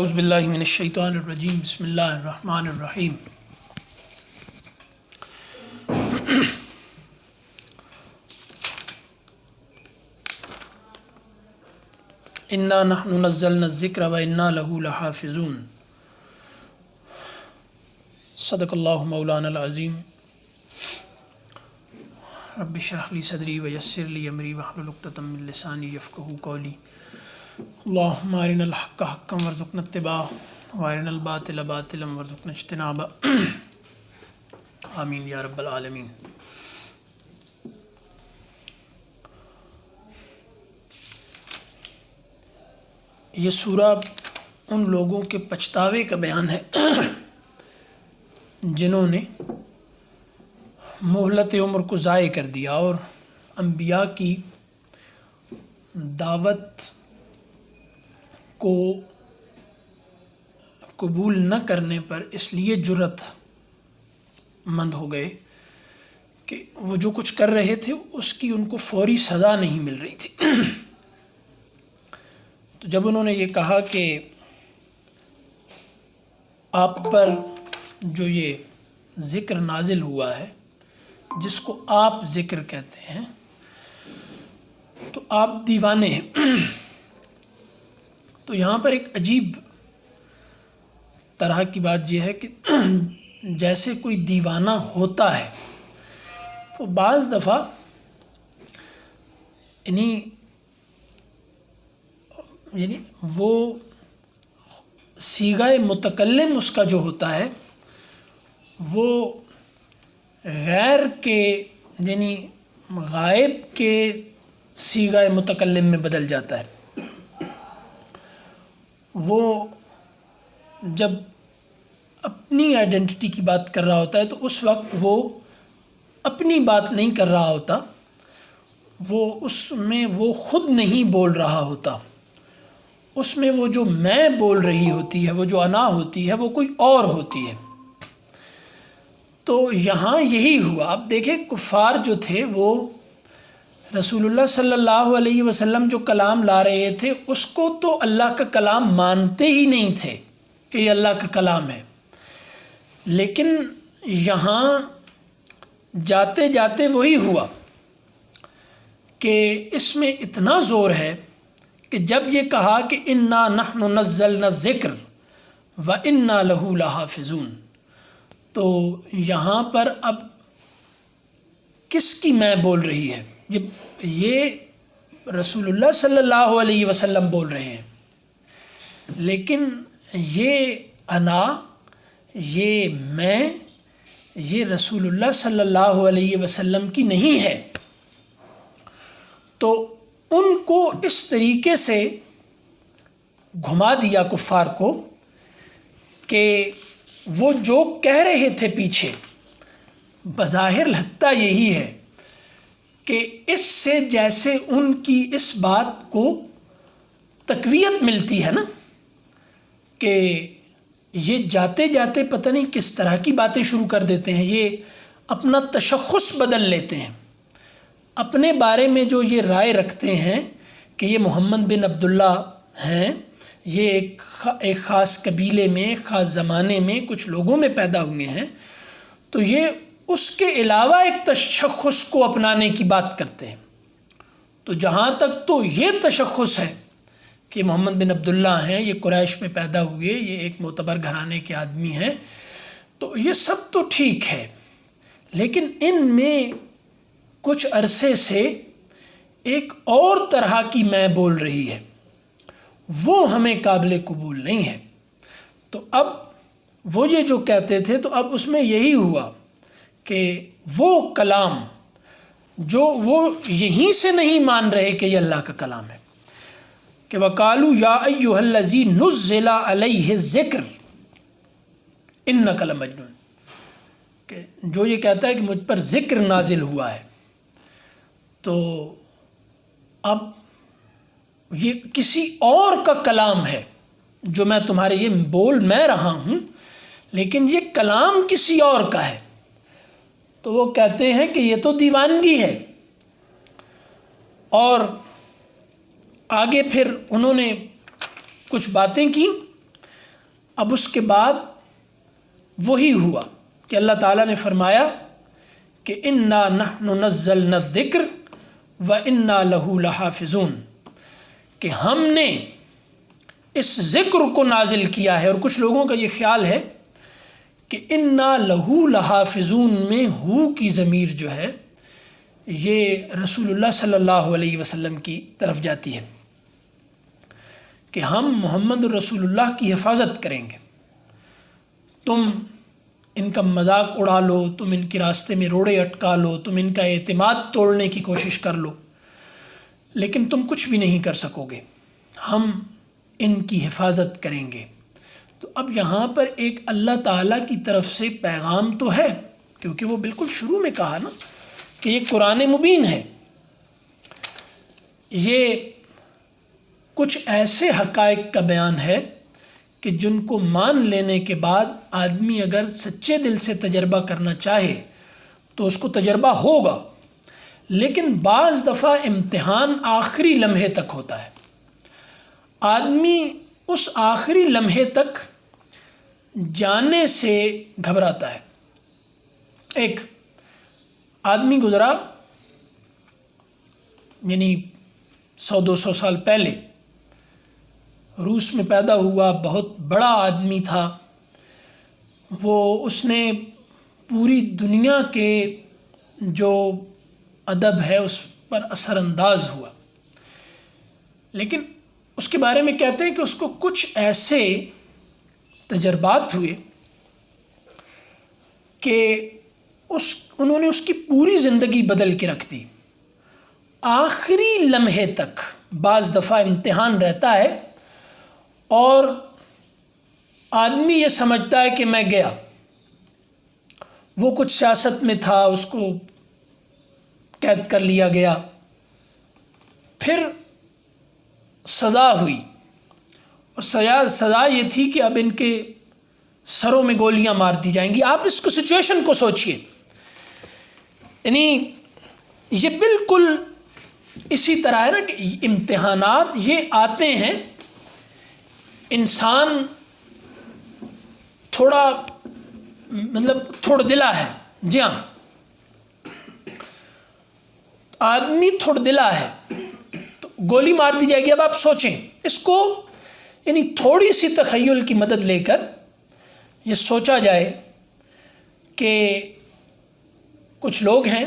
اعوذ باللہ من الشیطان الرجیم بسم اللہ الرحمن الرحیم انا نحن نزلنا الذکر وانا لہ لحافظون صدق اللہ مولانا العظیم رب اشرح لی صدری ویسر لی امری واحلل عقدۃ من لسانی یفقہوا قولی اللہم ارنا الحق حقا وارزقنا اتباعہ وارنا الباطل باطلا وارزقنا اجتنابہ آمین یا رب العالمین۔ یہ سورہ ان لوگوں کے پچھتاوے کا بیان ہے جنہوں نے مہلت عمر کو ضائع کر دیا اور انبیاء کی دعوت کو قبول نہ کرنے پر اس لیے جرأت مند ہو گئے کہ وہ جو کچھ کر رہے تھے اس کی ان کو فوری سزا نہیں مل رہی تھی۔ تو جب انہوں نے یہ کہا کہ آپ پر جو یہ ذکر نازل ہوا ہے جس کو آپ ذکر کہتے ہیں تو آپ دیوانے ہیں، تو یہاں پر ایک عجیب طرح کی بات یہ ہے کہ جیسے کوئی دیوانہ ہوتا ہے تو بعض دفعہ یعنی وہ صیغہ متکلم اس کا جو ہوتا ہے وہ غیر کے یعنی غائب کے صیغہ متکلم میں بدل جاتا ہے۔ وہ جب اپنی آئیڈینٹی کی بات کر رہا ہوتا ہے تو اس وقت وہ اپنی بات نہیں کر رہا ہوتا، وہ اس میں وہ خود نہیں بول رہا ہوتا، اس میں وہ جو میں بول رہی ہوتی ہے، وہ جو انا ہوتی ہے، وہ کوئی اور ہوتی ہے۔ تو یہاں یہی ہوا۔ اب دیکھیں کفار جو تھے وہ رسول اللہ صلی اللہ علیہ وسلم جو کلام لا رہے تھے اس کو تو اللہ کا کلام مانتے ہی نہیں تھے کہ یہ اللہ کا کلام ہے، لیکن یہاں جاتے جاتے وہی ہوا کہ اس میں اتنا زور ہے کہ جب یہ کہا کہ انا نحن نزلنا الذکر وانا لہ لحافظون، تو یہاں پر اب کس کی میں بول رہی ہے؟ یہ رسول اللہ صلی اللہ علیہ وسلم بول رہے ہیں، لیکن یہ انا، یہ میں، یہ رسول اللہ صلی اللہ علیہ وسلم کی نہیں ہے۔ تو ان کو اس طریقے سے گھما دیا کفار کو کہ وہ جو کہہ رہے تھے پیچھے بظاہر لگتا یہی ہے کہ اس سے جیسے ان کی اس بات کو تقویت ملتی ہے نا، کہ یہ جاتے جاتے پتہ نہیں کس طرح کی باتیں شروع کر دیتے ہیں، یہ اپنا تشخص بدل لیتے ہیں، اپنے بارے میں جو یہ رائے رکھتے ہیں کہ یہ محمد بن عبداللہ ہیں، یہ ایک خاص قبیلے میں، ایک خاص زمانے میں کچھ لوگوں میں پیدا ہوئے ہیں، تو یہ اس کے علاوہ ایک تشخص کو اپنانے کی بات کرتے ہیں۔ تو جہاں تک تو یہ تشخص ہے کہ محمد بن عبداللہ ہیں، یہ قریش میں پیدا ہوئے، یہ ایک معتبر گھرانے کے آدمی ہیں، تو یہ سب تو ٹھیک ہے، لیکن ان میں کچھ عرصے سے ایک اور طرح کی میں بول رہی ہے، وہ ہمیں قابل قبول نہیں ہے۔ تو اب وہ یہ جو کہتے تھے تو اب اس میں یہی ہوا کہ وہ کلام جو وہ یہیں سے نہیں مان رہے کہ یہ اللہ کا کلام ہے، کہ وَقَالُوا يَا أَيُّهَا الَّذِي نُزِّلَ عَلَيْهِ الذِّكْرُ إِنَّكَ لَمَجْنُونٌ، کہ جو یہ کہتا ہے کہ مجھ پر ذکر نازل ہوا ہے، تو اب یہ کسی اور کا کلام ہے جو میں تمہارے یہ بول میں رہا ہوں، لیکن یہ کلام کسی اور کا ہے۔ تو وہ کہتے ہیں کہ یہ تو دیوانگی ہے، اور آگے پھر انہوں نے کچھ باتیں کی اب اس کے بعد وہی ہوا کہ اللہ تعالیٰ نے فرمایا کہ انا نحن نزلنا الذکر وانا لہ لحافظون، کہ ہم نے اس ذکر کو نازل کیا ہے. اور کچھ لوگوں کا یہ خیال ہے کہ انا لہ لحافظون میں ہو کی ضمیر جو ہے یہ رسول اللہ صلی اللہ علیہ وسلم کی طرف جاتی ہے کہ ہم محمد رسول اللہ کی حفاظت کریں گے. تم ان کا مذاق اڑا لو، تم ان کے راستے میں روڑے اٹکا لو، تم ان کا اعتماد توڑنے کی کوشش کر لو، لیکن تم کچھ بھی نہیں کر سکو گے، ہم ان کی حفاظت کریں گے. تو اب یہاں پر ایک اللہ تعالیٰ کی طرف سے پیغام تو ہے، کیونکہ وہ بالکل شروع میں کہا نا کہ یہ قرآن مبین ہے، یہ کچھ ایسے حقائق کا بیان ہے کہ جن کو مان لینے کے بعد آدمی اگر سچے دل سے تجربہ کرنا چاہے تو اس کو تجربہ ہوگا. لیکن بعض دفعہ امتحان آخری لمحے تک ہوتا ہے، آدمی اس آخری لمحے تک جانے سے گھبراتا ہے. ایک آدمی گزرا، یعنی 100-200 سال پہلے، روس میں پیدا ہوا، بہت بڑا آدمی تھا وہ. اس نے پوری دنیا کے جو ادب ہے اس پر اثر انداز ہوا، لیکن اس کے بارے میں کہتے ہیں کہ اس کو کچھ ایسے تجربات ہوئے کہ انہوں نے اس کی پوری زندگی بدل کے رکھ دی. آخری لمحے تک بعض دفعہ امتحان رہتا ہے اور آدمی یہ سمجھتا ہے کہ میں گیا، وہ کچھ سیاست میں تھا، اس کو قید کر لیا گیا، پھر سزا ہوئی، اور سزا یہ تھی کہ اب ان کے سروں میں گولیاں مار دی جائیں گی. آپ اس کو سچویشن کو سوچئے، یعنی یہ بالکل اسی طرح ہے نا کہ امتحانات یہ آتے ہیں، انسان تھوڑا دلا ہے، جی ہاں آدمی تھوڑا دلا ہے تو گولی مار دی جائے گی. اب آپ سوچیں اس کو، یعنی تھوڑی سی تخیل کی مدد لے کر یہ سوچا جائے کہ کچھ لوگ ہیں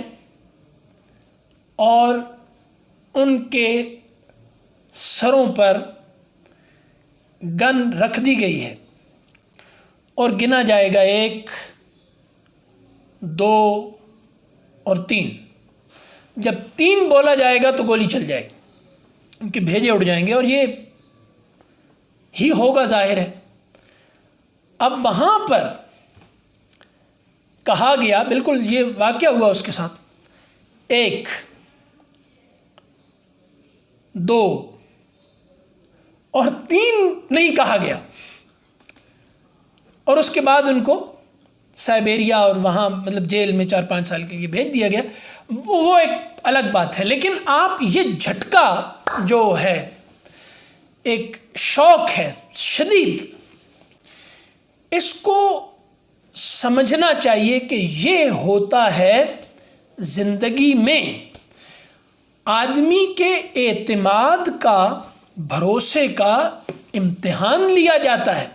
اور ان کے سروں پر گن رکھ دی گئی ہے اور گنا جائے گا 1 2 اور 3. جب 3 بولا جائے گا تو گولی چل جائے گی، ان کے بھیجے اڑ جائیں گے، اور یہ ہی ہوگا ظاہر ہے. اب وہاں پر کہا گیا، بالکل یہ واقعہ ہوا اس کے ساتھ، 1 2 اور 3 نہیں کہا گیا، اور اس کے بعد ان کو سائبیریا اور وہاں جیل میں 4-5 سال کے لیے بھیج دیا گیا. وہ ایک الگ بات ہے. لیکن آپ یہ جھٹکا جو ہے، ایک شوق ہے شدید، اس کو سمجھنا چاہیے کہ یہ ہوتا ہے زندگی میں آدمی کے اعتماد کا، بھروسے کا امتحان لیا جاتا ہے.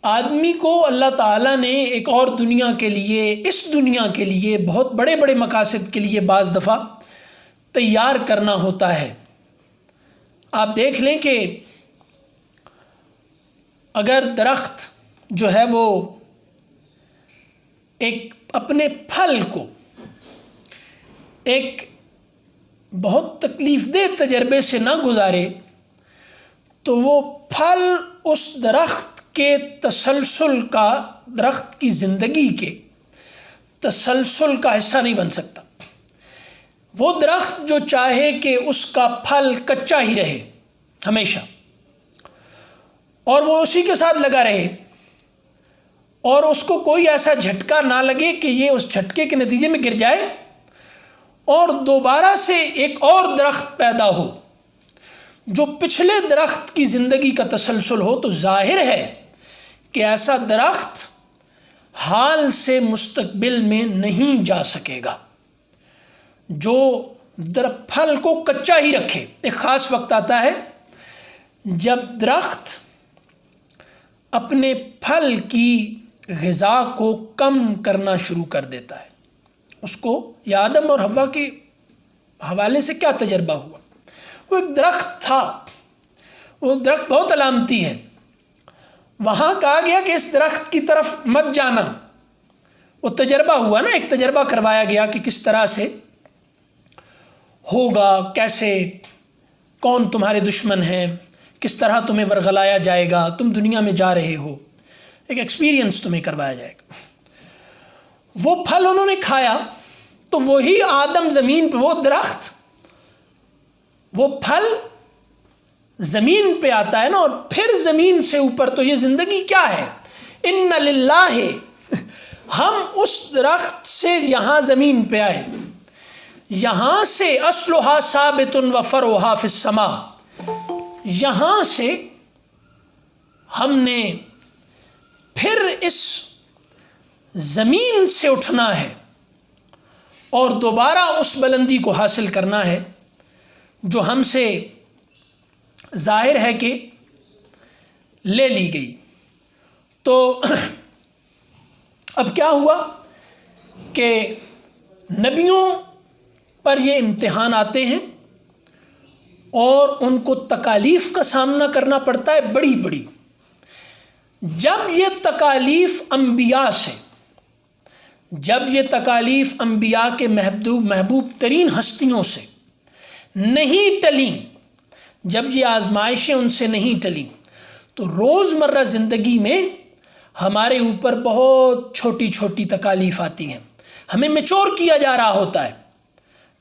آدمی کو اللہ تعالیٰ نے ایک اور دنیا کے لیے، اس دنیا کے لیے، بہت بڑے بڑے مقاصد کے لیے بعض دفعہ تیار کرنا ہوتا ہے. آپ دیکھ لیں کہ اگر درخت جو ہے وہ ایک اپنے پھل کو ایک بہت تکلیف دہ تجربے سے نہ گزارے تو وہ پھل اس درخت کے تسلسل کا، درخت کی زندگی کے تسلسل کا حصہ نہیں بن سکتا. وہ درخت جو چاہے کہ اس کا پھل کچا ہی رہے ہمیشہ، اور وہ اسی کے ساتھ لگا رہے، اور اس کو کوئی ایسا جھٹکا نہ لگے کہ یہ اس جھٹکے کے نتیجے میں گر جائے اور دوبارہ سے ایک اور درخت پیدا ہو، جو پچھلے درخت کی زندگی کا تسلسل ہو تو ظاہر ہے کہ ایسا درخت حال سے مستقبل میں نہیں جا سکے گا۔ جو پھل کو کچا ہی رکھے، ایک خاص وقت آتا ہے جب درخت اپنے پھل کی غذا کو کم کرنا شروع کر دیتا ہے۔ اس کو یا آدم اور حوا کے حوالے سے کیا تجربہ ہوا؟ وہ ایک درخت تھا، وہ درخت بہت علامتی ہے، وہاں کہا گیا کہ اس درخت کی طرف مت جانا۔ وہ تجربہ ہوا نا، ایک تجربہ کروایا گیا کہ کس طرح سے ہوگا، کیسے، کون تمہارے دشمن ہیں، کس طرح تمہیں ورغلایا جائے گا، تم دنیا میں جا رہے ہو، ایک ایکسپیرینس تمہیں کروایا جائے گا۔ وہ پھل انہوں نے کھایا تو وہی آدم زمین پہ، وہ درخت، وہ پھل زمین پہ آتا ہے نا، اور پھر زمین سے اوپر تو یہ زندگی کیا ہے؟ ان للہ، ہم اس درخت سے یہاں زمین پہ آئے، یہاں سے اصلها ثابت و فرعها فی السماء، یہاں سے ہم نے پھر اس زمین سے اٹھنا ہے اور دوبارہ اس بلندی کو حاصل کرنا ہے جو ہم سے ظاہر ہے کہ لے لی گئی۔ تو اب کیا ہوا کہ نبیوں پر یہ امتحان آتے ہیں اور ان کو تکالیف کا سامنا کرنا پڑتا ہے، بڑی بڑی۔ جب یہ تکالیف انبیاء سے، جب یہ تکالیف انبیاء کے محبوب ترین ہستیوں سے نہیں ٹلیں، جب یہ آزمائشیں ان سے نہیں ٹلیں، تو روزمرہ زندگی میں ہمارے اوپر بہت چھوٹی چھوٹی تکالیف آتی ہیں، ہمیں میچور کیا جا رہا ہوتا ہے،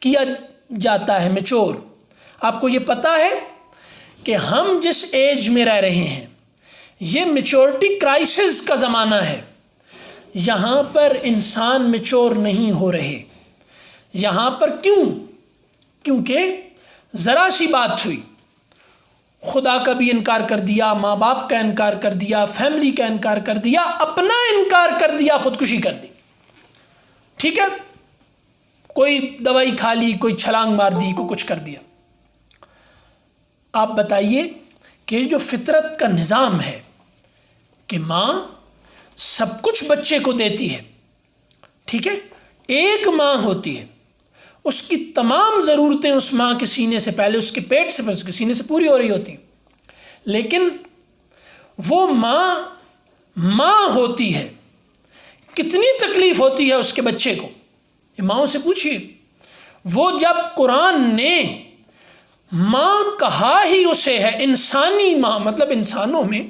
کیا جاتا ہے میچور۔ آپ کو یہ پتہ ہے کہ ہم جس ایج میں رہ رہے ہیں یہ میچورٹی کرائسس کا زمانہ ہے، یہاں پر انسان میچور نہیں ہو رہے۔ یہاں پر کیونکہ ذرا سی بات ہوئی، خدا کا بھی انکار کر دیا، ماں باپ کا انکار کر دیا، فیملی کا انکار کر دیا، اپنا انکار کر دیا، خودکشی کر دی، ٹھیک ہے، کوئی دوائی کھا لی، کوئی چھلانگ مار دی، کوئی کچھ کر دیا۔ آپ بتائیے کہ جو فطرت کا نظام ہے کہ ماں سب کچھ بچے کو دیتی ہے، ٹھیک ہے، ایک ماں ہوتی ہے، اس کی تمام ضرورتیں اس ماں کے سینے سے پہلے، اس کے پیٹ سے پہلے، اس کے سینے سے پوری ہو رہی ہوتی ہیں، لیکن وہ ماں ہوتی ہے، کتنی تکلیف ہوتی ہے اس کے بچے کو، یہ ماؤں سے پوچھیے۔ وہ جب قرآن نے ماں کہا ہی اسے ہے، انسانی ماں، مطلب انسانوں میں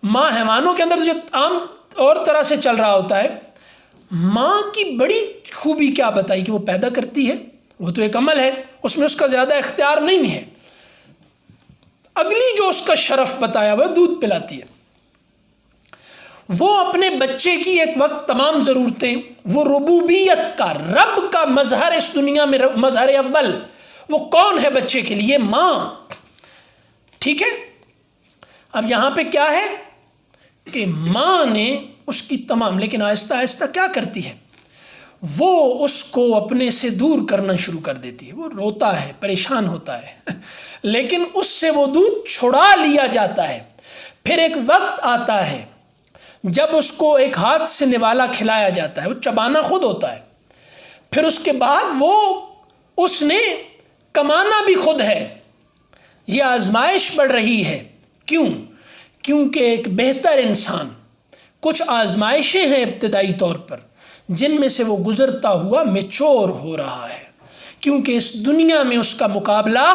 ماں، حیوانوں کے اندر جو عام اور طرح سے چل رہا ہوتا ہے، ماں کی بڑی خوبی کیا بتائی کہ وہ پیدا کرتی ہے، وہ تو ایک عمل ہے، اس میں اس کا زیادہ اختیار نہیں ہے۔ اگلی جو اس کا شرف بتایا وہ دودھ پلاتی ہے۔ وہ اپنے بچے کی ایک وقت تمام ضرورتیں، وہ ربوبیت کا، رب کا مظہر اس دنیا میں، مظہر اول وہ کون ہے بچے کے لیے؟ ماں، ٹھیک ہے۔ اب یہاں پہ کیا ہے کہ ماں نے اس کی تمام، لیکن آہستہ آہستہ کیا کرتی ہے، وہ اس کو اپنے سے دور کرنا شروع کر دیتی ہے، وہ روتا ہے، پریشان ہوتا ہے، لیکن اس سے وہ دودھ چھڑا لیا جاتا ہے۔ پھر ایک وقت آتا ہے جب اس کو ایک ہاتھ سے نوالا کھلایا جاتا ہے، وہ چبانا خود ہوتا ہے، پھر اس کے بعد اس نے کمانا بھی خود ہے۔ یہ آزمائش بڑھ رہی ہے، کیونکہ ایک بہتر انسان، کچھ آزمائشیں ہیں ابتدائی طور پر جن میں سے وہ گزرتا ہوا میچور ہو رہا ہے، کیونکہ اس دنیا میں اس کا مقابلہ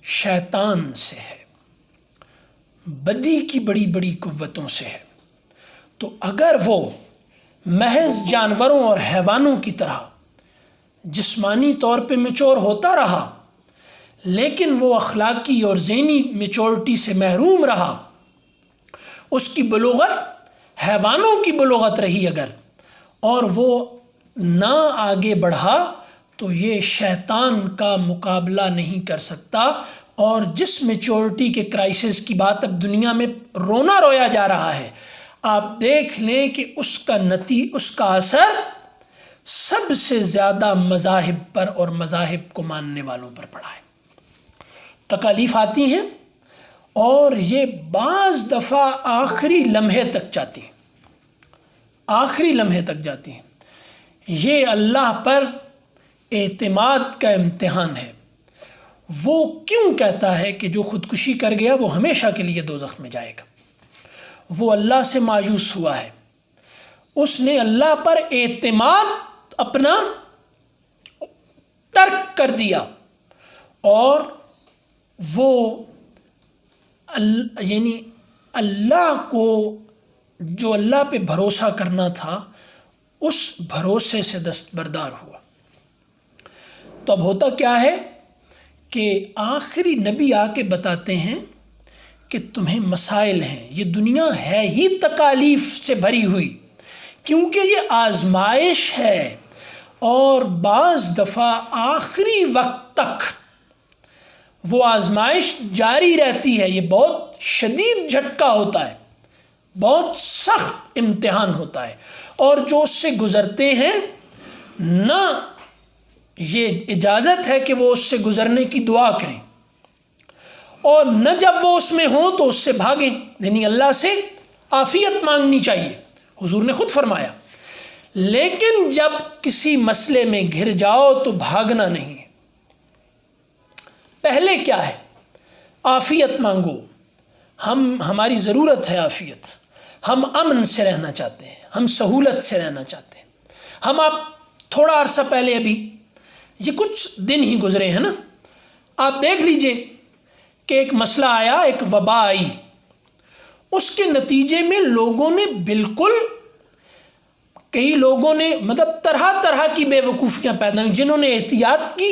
شیطان سے ہے، بدی کی بڑی بڑی قوتوں سے ہے۔ تو اگر وہ محض جانوروں اور حیوانوں کی طرح جسمانی طور پہ میچور ہوتا رہا، لیکن وہ اخلاقی اور ذہنی میچورٹی سے محروم رہا، اس کی بلوغت حیوانوں کی بلوغت رہی اگر، اور وہ نہ آگے بڑھا، تو یہ شیطان کا مقابلہ نہیں کر سکتا. اور جس میچورٹی کے کرائسس کی بات اب دنیا میں رونا رویا جا رہا ہے، آپ دیکھ لیں کہ اس کا اثر سب سے زیادہ مذاہب پر اور مذاہب کو ماننے والوں پر پڑا ہے. تکالیف آتی ہیں اور یہ بعض دفعہ آخری لمحے تک جاتی ہیں، آخری لمحے تک جاتی ہیں. یہ اللہ پر اعتماد کا امتحان ہے. وہ کیوں کہتا ہے کہ جو خودکشی کر گیا وہ ہمیشہ کے لیے دوزخ میں جائے گا؟ وہ اللہ سے مایوس ہوا ہے، اس نے اللہ پر اعتماد اپنا ترک کر دیا، اور وہ یعنی اللہ کو جو اللہ پہ بھروسہ کرنا تھا اس بھروسے سے دستبردار ہوا. تو اب ہوتا کیا ہے کہ آخری نبی آ کے بتاتے ہیں کہ تمہیں مسائل ہیں، یہ دنیا ہے ہی تکالیف سے بھری ہوئی، کیونکہ یہ آزمائش ہے، اور بعض دفعہ آخری وقت تک وہ آزمائش جاری رہتی ہے. یہ بہت شدید جھٹکا ہوتا ہے، بہت سخت امتحان ہوتا ہے، اور جو اس سے گزرتے ہیں نہ یہ اجازت ہے کہ وہ اس سے گزرنے کی دعا کریں، اور نہ جب وہ اس میں ہوں تو اس سے بھاگیں. یعنی اللہ سے عافیت مانگنی چاہیے، حضور نے خود فرمایا. لیکن جب کسی مسئلے میں گھر جاؤ تو بھاگنا نہیں ہے. پہلے کیا ہے؟ عافیت مانگو. ہماری ضرورت ہے عافیت، ہم امن سے رہنا چاہتے ہیں، ہم سہولت سے رہنا چاہتے ہیں. ہم آپ تھوڑا عرصہ پہلے ابھی یہ کچھ دن ہی گزرے ہیں نا، آپ دیکھ لیجئے کہ ایک مسئلہ آیا، ایک وبا آئی، اس کے نتیجے میں لوگوں نے کئی لوگوں نے طرح طرح کی بے وقوفیاں پیدا ہوئیں. جنہوں نے احتیاط کی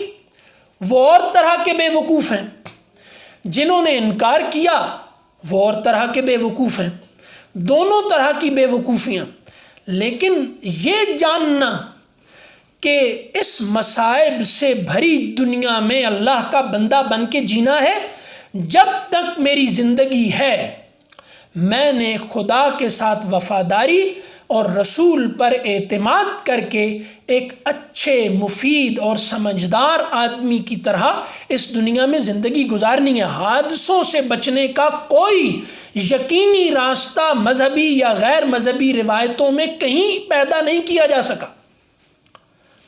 وہ اور طرح کے بے وقوف ہیں، جنہوں نے انکار کیا وہ اور طرح کے بے وقوف ہیں. دونوں طرح کی بے وقوفیاں. لیکن یہ جاننا کہ اس مصائب سے بھری دنیا میں اللہ کا بندہ بن کے جینا ہے. جب تک میری زندگی ہے میں نے خدا کے ساتھ وفاداری اور رسول پر اعتماد کر کے ایک اچھے، مفید اور سمجھدار آدمی کی طرح اس دنیا میں زندگی گزارنی ہے. حادثوں سے بچنے کا کوئی یقینی راستہ مذہبی یا غیر مذہبی روایتوں میں کہیں پیدا نہیں کیا جا سکا،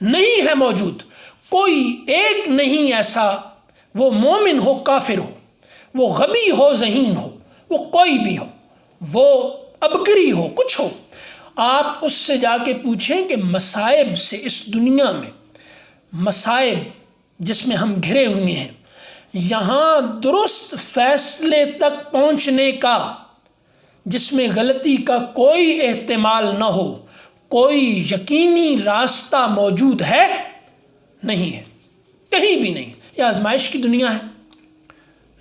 نہیں ہے موجود. کوئی ایک نہیں ایسا، وہ مومن ہو کافر ہو، وہ غبی ہو ذہین ہو، وہ کوئی بھی ہو، وہ ابکری ہو، کچھ ہو، آپ اس سے جا کے پوچھیں کہ مصائب سے، اس دنیا میں مصائب جس میں ہم گھرے ہوئے ہیں، یہاں درست فیصلے تک پہنچنے کا، جس میں غلطی کا کوئی احتمال نہ ہو، کوئی یقینی راستہ موجود ہے نہیں ہے، کہیں بھی نہیں. یہ آزمائش کی دنیا ہے،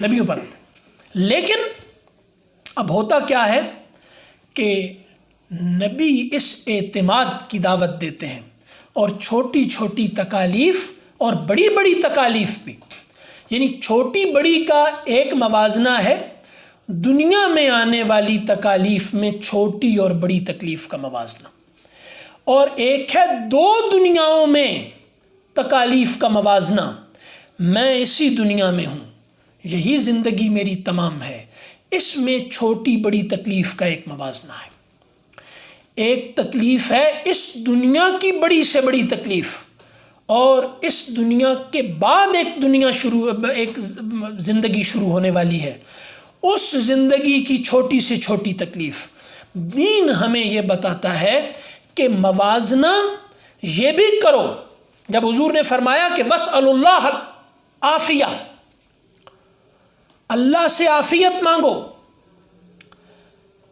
نبیوں پر آتا ہے. لیکن اب ہوتا کیا ہے کہ نبی اس اعتماد کی دعوت دیتے ہیں، اور چھوٹی چھوٹی تکالیف اور بڑی بڑی تکالیف بھی، یعنی چھوٹی بڑی کا ایک موازنہ ہے، دنیا میں آنے والی تکالیف میں چھوٹی اور بڑی تکلیف کا موازنہ، اور ایک ہے دو دنیاؤں میں تکالیف کا موازنہ. میں اسی دنیا میں ہوں، یہی زندگی میری تمام ہے، اس میں چھوٹی بڑی تکلیف کا ایک موازنہ ہے. ایک تکلیف ہے اس دنیا کی بڑی سے بڑی تکلیف، اور اس دنیا کے بعد ایک زندگی شروع ہونے والی ہے، اس زندگی کی چھوٹی سے چھوٹی تکلیف. دین ہمیں یہ بتاتا ہے کہ موازنہ یہ بھی کرو. جب حضور نے فرمایا کہ وَاسْأَلُ اللَّهَ عافیہ، اللہ سے عافیت مانگو،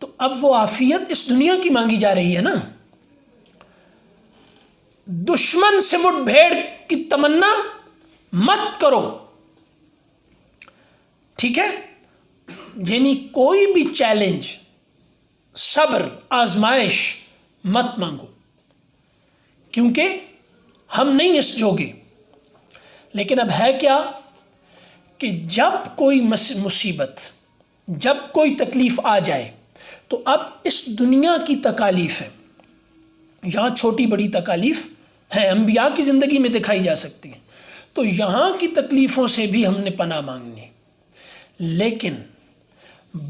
تو اب وہ عافیت اس دنیا کی مانگی جا رہی ہے نا. دشمن سے مٹ بھیڑ کی تمنا مت کرو، ٹھیک ہے؟ یعنی کوئی بھی چیلنج، صبر، آزمائش مت مانگو، کیونکہ ہم نہیں اس جوگے. لیکن اب ہے کیا کہ جب کوئی مصیبت، جب کوئی تکلیف آ جائے تو اب اس دنیا کی تکالیف ہے، یہاں چھوٹی بڑی تکالیف ہیں، انبیاء کی زندگی میں دکھائی جا سکتی ہیں، تو یہاں کی تکلیفوں سے بھی ہم نے پناہ مانگنی. لیکن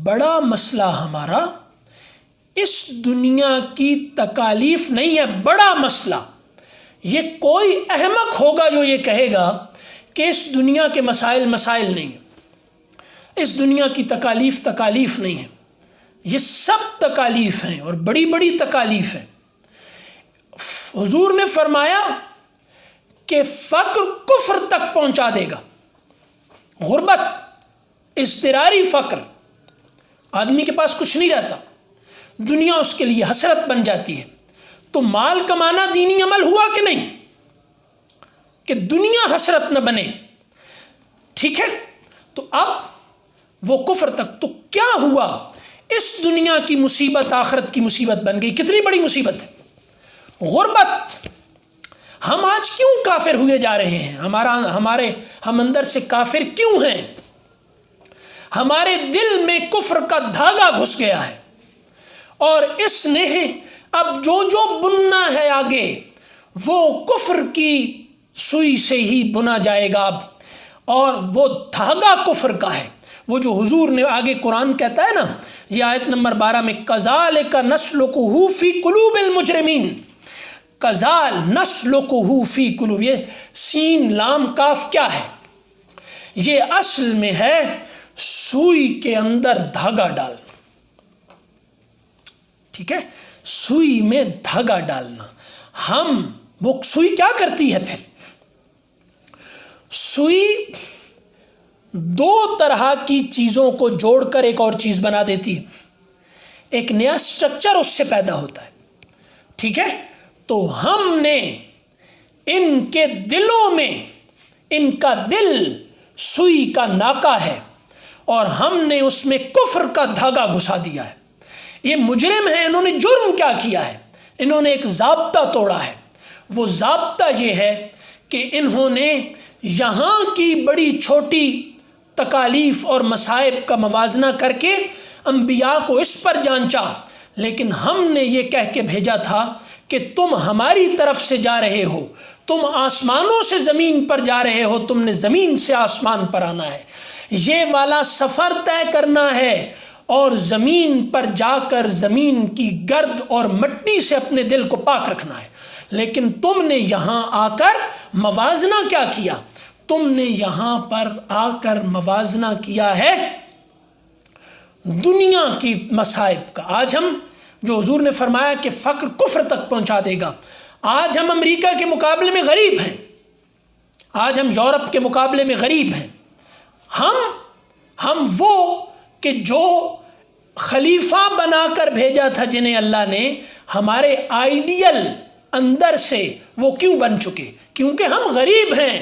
بڑا مسئلہ ہمارا اس دنیا کی تکالیف نہیں ہے. بڑا مسئلہ یہ کوئی احمق ہوگا جو یہ کہے گا کہ اس دنیا کے مسائل مسائل نہیں ہیں، اس دنیا کی تکالیف تکالیف نہیں ہیں. یہ سب تکالیف ہیں اور بڑی بڑی تکالیف ہیں. حضور نے فرمایا کہ فقر کفر تک پہنچا دے گا. غربت، اضطراری فقر، آدمی کے پاس کچھ نہیں رہتا، دنیا اس کے لیے حسرت بن جاتی ہے. تو مال کمانا دینی عمل ہوا کہ نہیں؟ کہ دنیا حسرت نہ بنے. ٹھیک ہے، تو اب وہ کفر تک. تو کیا ہوا؟ اس دنیا کی مصیبت آخرت کی مصیبت بن گئی. کتنی بڑی مصیبت ہے غربت. ہم آج کیوں کافر ہوئے جا رہے ہیں؟ ہم اندر سے کافر کیوں ہیں؟ ہمارے دل میں کفر کا دھاگا گھس گیا ہے، اور اس نے اب جو بننا ہے آگے وہ کفر کی سوئی سے ہی بنا جائے گا اب، اور وہ دھاگا کفر کا ہے. وہ جو حضور نے آگے قرآن کہتا ہے نا، یہ آیت نمبر 12 میں، کذالک نسلکہ فی قلوب المجرمین. کذال نسلکہ فی قلوب، یہ سین لام کاف کیا ہے؟ یہ اصل میں ہے سوئی کے اندر دھاگا ڈالنا. ٹھیک ہے، سوئی میں دھاگا ڈالنا. وہ سوئی کیا کرتی ہے پھر؟ سوئی دو طرح کی چیزوں کو جوڑ کر ایک اور چیز بنا دیتی ہے، ایک نیا سٹرکچر اس سے پیدا ہوتا ہے. ٹھیک ہے، تو ہم نے ان کے دلوں میں، ان کا دل سوئی کا ناکا ہے، اور ہم نے اس میں کفر کا دھاگا گھسا دیا ہے. یہ مجرم ہیں، انہوں نے جرم کیا کیا ہے؟ انہوں نے ایک ضابطہ توڑا ہے. وہ ضابطہ یہ ہے کہ انہوں نے یہاں کی بڑی چھوٹی تکالیف اور مصائب کا موازنہ کر کے انبیاء کو اس پر جانچا. لیکن ہم نے یہ کہہ کے بھیجا تھا کہ تم ہماری طرف سے جا رہے ہو، تم آسمانوں سے زمین پر جا رہے ہو، تم نے زمین سے آسمان پر آنا ہے، یہ والا سفر طے کرنا ہے، اور زمین پر جا کر زمین کی گرد اور مٹی سے اپنے دل کو پاک رکھنا ہے. لیکن تم نے یہاں آ کر موازنہ کیا کیا؟ تم نے یہاں پر آ کر موازنہ کیا ہے دنیا کی مصائب کا. آج ہم، جو حضور نے فرمایا کہ فقر کفر تک پہنچا دے گا، آج ہم امریکہ کے مقابلے میں غریب ہیں، آج ہم یورپ کے مقابلے میں غریب ہیں. ہم وہ کہ جو خلیفہ بنا کر بھیجا تھا، جنہیں اللہ نے، ہمارے آئیڈیل اندر سے وہ کیوں بن چکے؟ کیونکہ ہم غریب ہیں.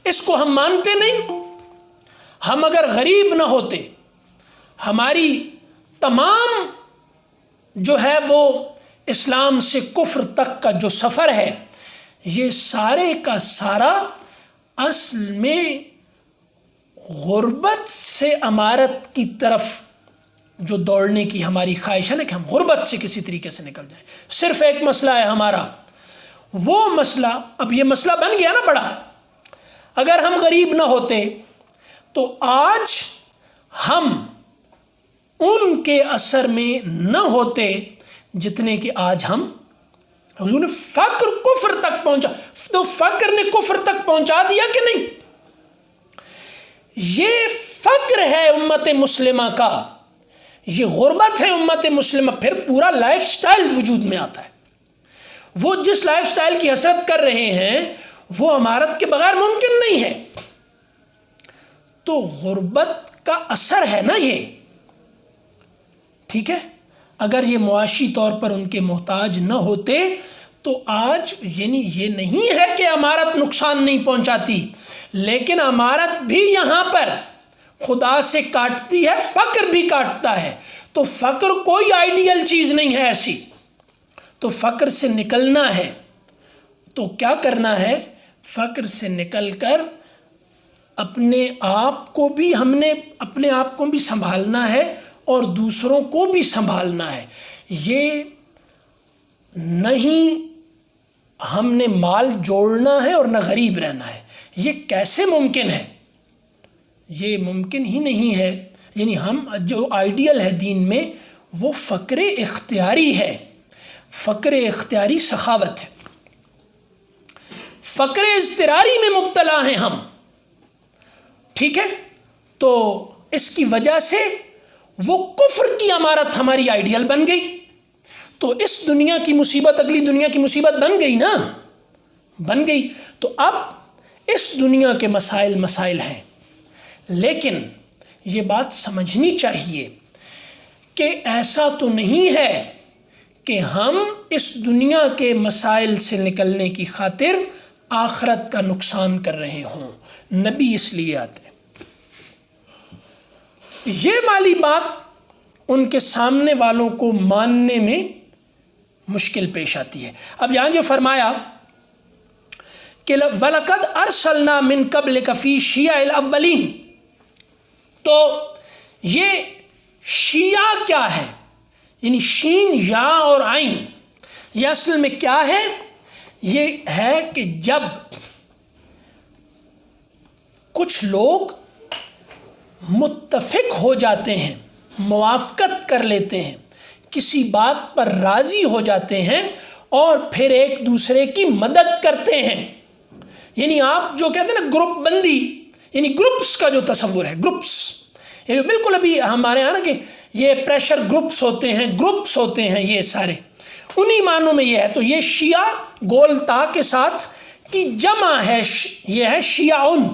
اس کو ہم مانتے نہیں. ہم اگر غریب نہ ہوتے، ہماری تمام جو ہے وہ اسلام سے کفر تک کا جو سفر ہے، یہ سارے کا سارا اصل میں غربت سے امارت کی طرف جو دوڑنے کی ہماری خواہش ہے نا، کہ ہم غربت سے کسی طریقے سے نکل جائیں. صرف ایک مسئلہ ہے ہمارا، وہ مسئلہ، اب یہ مسئلہ بن گیا نا بڑا. اگر ہم غریب نہ ہوتے تو آج ہم ان کے اثر میں نہ ہوتے جتنے کہ آج ہم. حضور نے فقر کفر تک پہنچا، تو فقر نے کفر تک پہنچا دیا کہ نہیں؟ یہ فقر ہے امت مسلمہ کا، یہ غربت ہے امت مسلمہ. پھر پورا لائف سٹائل وجود میں آتا ہے. وہ جس لائف سٹائل کی حسرت کر رہے ہیں وہ امارت کے بغیر ممکن نہیں ہے. تو غربت کا اثر ہے نا یہ. ٹھیک ہے، اگر یہ معاشی طور پر ان کے محتاج نہ ہوتے تو آج، یعنی یہ نہیں ہے کہ امارت نقصان نہیں پہنچاتی، لیکن امارت بھی یہاں پر خدا سے کاٹتی ہے، فقر بھی کاٹتا ہے. تو فقر کوئی آئیڈیل چیز نہیں ہے ایسی. تو فقر سے نکلنا ہے تو کیا کرنا ہے؟ فقر سے نکل کر اپنے آپ کو بھی ہم نے اپنے آپ کو بھی سنبھالنا ہے اور دوسروں کو بھی سنبھالنا ہے. یہ نہیں ہم نے مال جوڑنا ہے اور نہ غریب رہنا ہے. یہ کیسے ممکن ہے؟ یہ ممکن ہی نہیں ہے. یعنی ہم جو آئیڈیل ہے دین میں وہ فقر اختیاری ہے. فقر اختیاری سخاوت ہے. فقر اضطراری میں مبتلا ہیں ہم. ٹھیک ہے، تو اس کی وجہ سے وہ کفر کی عمارت ہماری آئیڈیل بن گئی. تو اس دنیا کی مصیبت اگلی دنیا کی مصیبت بن گئی نا، بن گئی. تو اب اس دنیا کے مسائل ہیں، لیکن یہ بات سمجھنی چاہیے کہ ایسا تو نہیں ہے کہ ہم اس دنیا کے مسائل سے نکلنے کی خاطر آخرت کا نقصان کر رہے ہوں. نبی اس لیے آتے. یہ والی بات ان کے سامنے والوں کو ماننے میں مشکل پیش آتی ہے. اب یہاں جو فرمایا کہ وَلَقَدْ أَرْسَلْنَا مِن قَبْلِكَ فِي شِيَعِ الْأَوَّلِينَ، تو یہ شیعہ کیا ہے؟ یعنی شین، یا اور عین، یہ اصل میں کیا ہے؟ یہ ہے کہ جب کچھ لوگ متفق ہو جاتے ہیں، موافقت کر لیتے ہیں، کسی بات پر راضی ہو جاتے ہیں اور پھر ایک دوسرے کی مدد کرتے ہیں. یعنی آپ جو کہتے ہیں نا گروپ بندی، یعنی گروپس کا جو تصور ہے، گروپس، یہ بالکل ابھی ہمارے یہاں نا کہ یہ پریشر گروپس ہوتے ہیں، گروپس ہوتے ہیں، یہ سارے انہی معنوں میں یہ ہے. تو یہ شیعہ گول تا کے ساتھ کی جمع ہے، یہ ہے شیعون.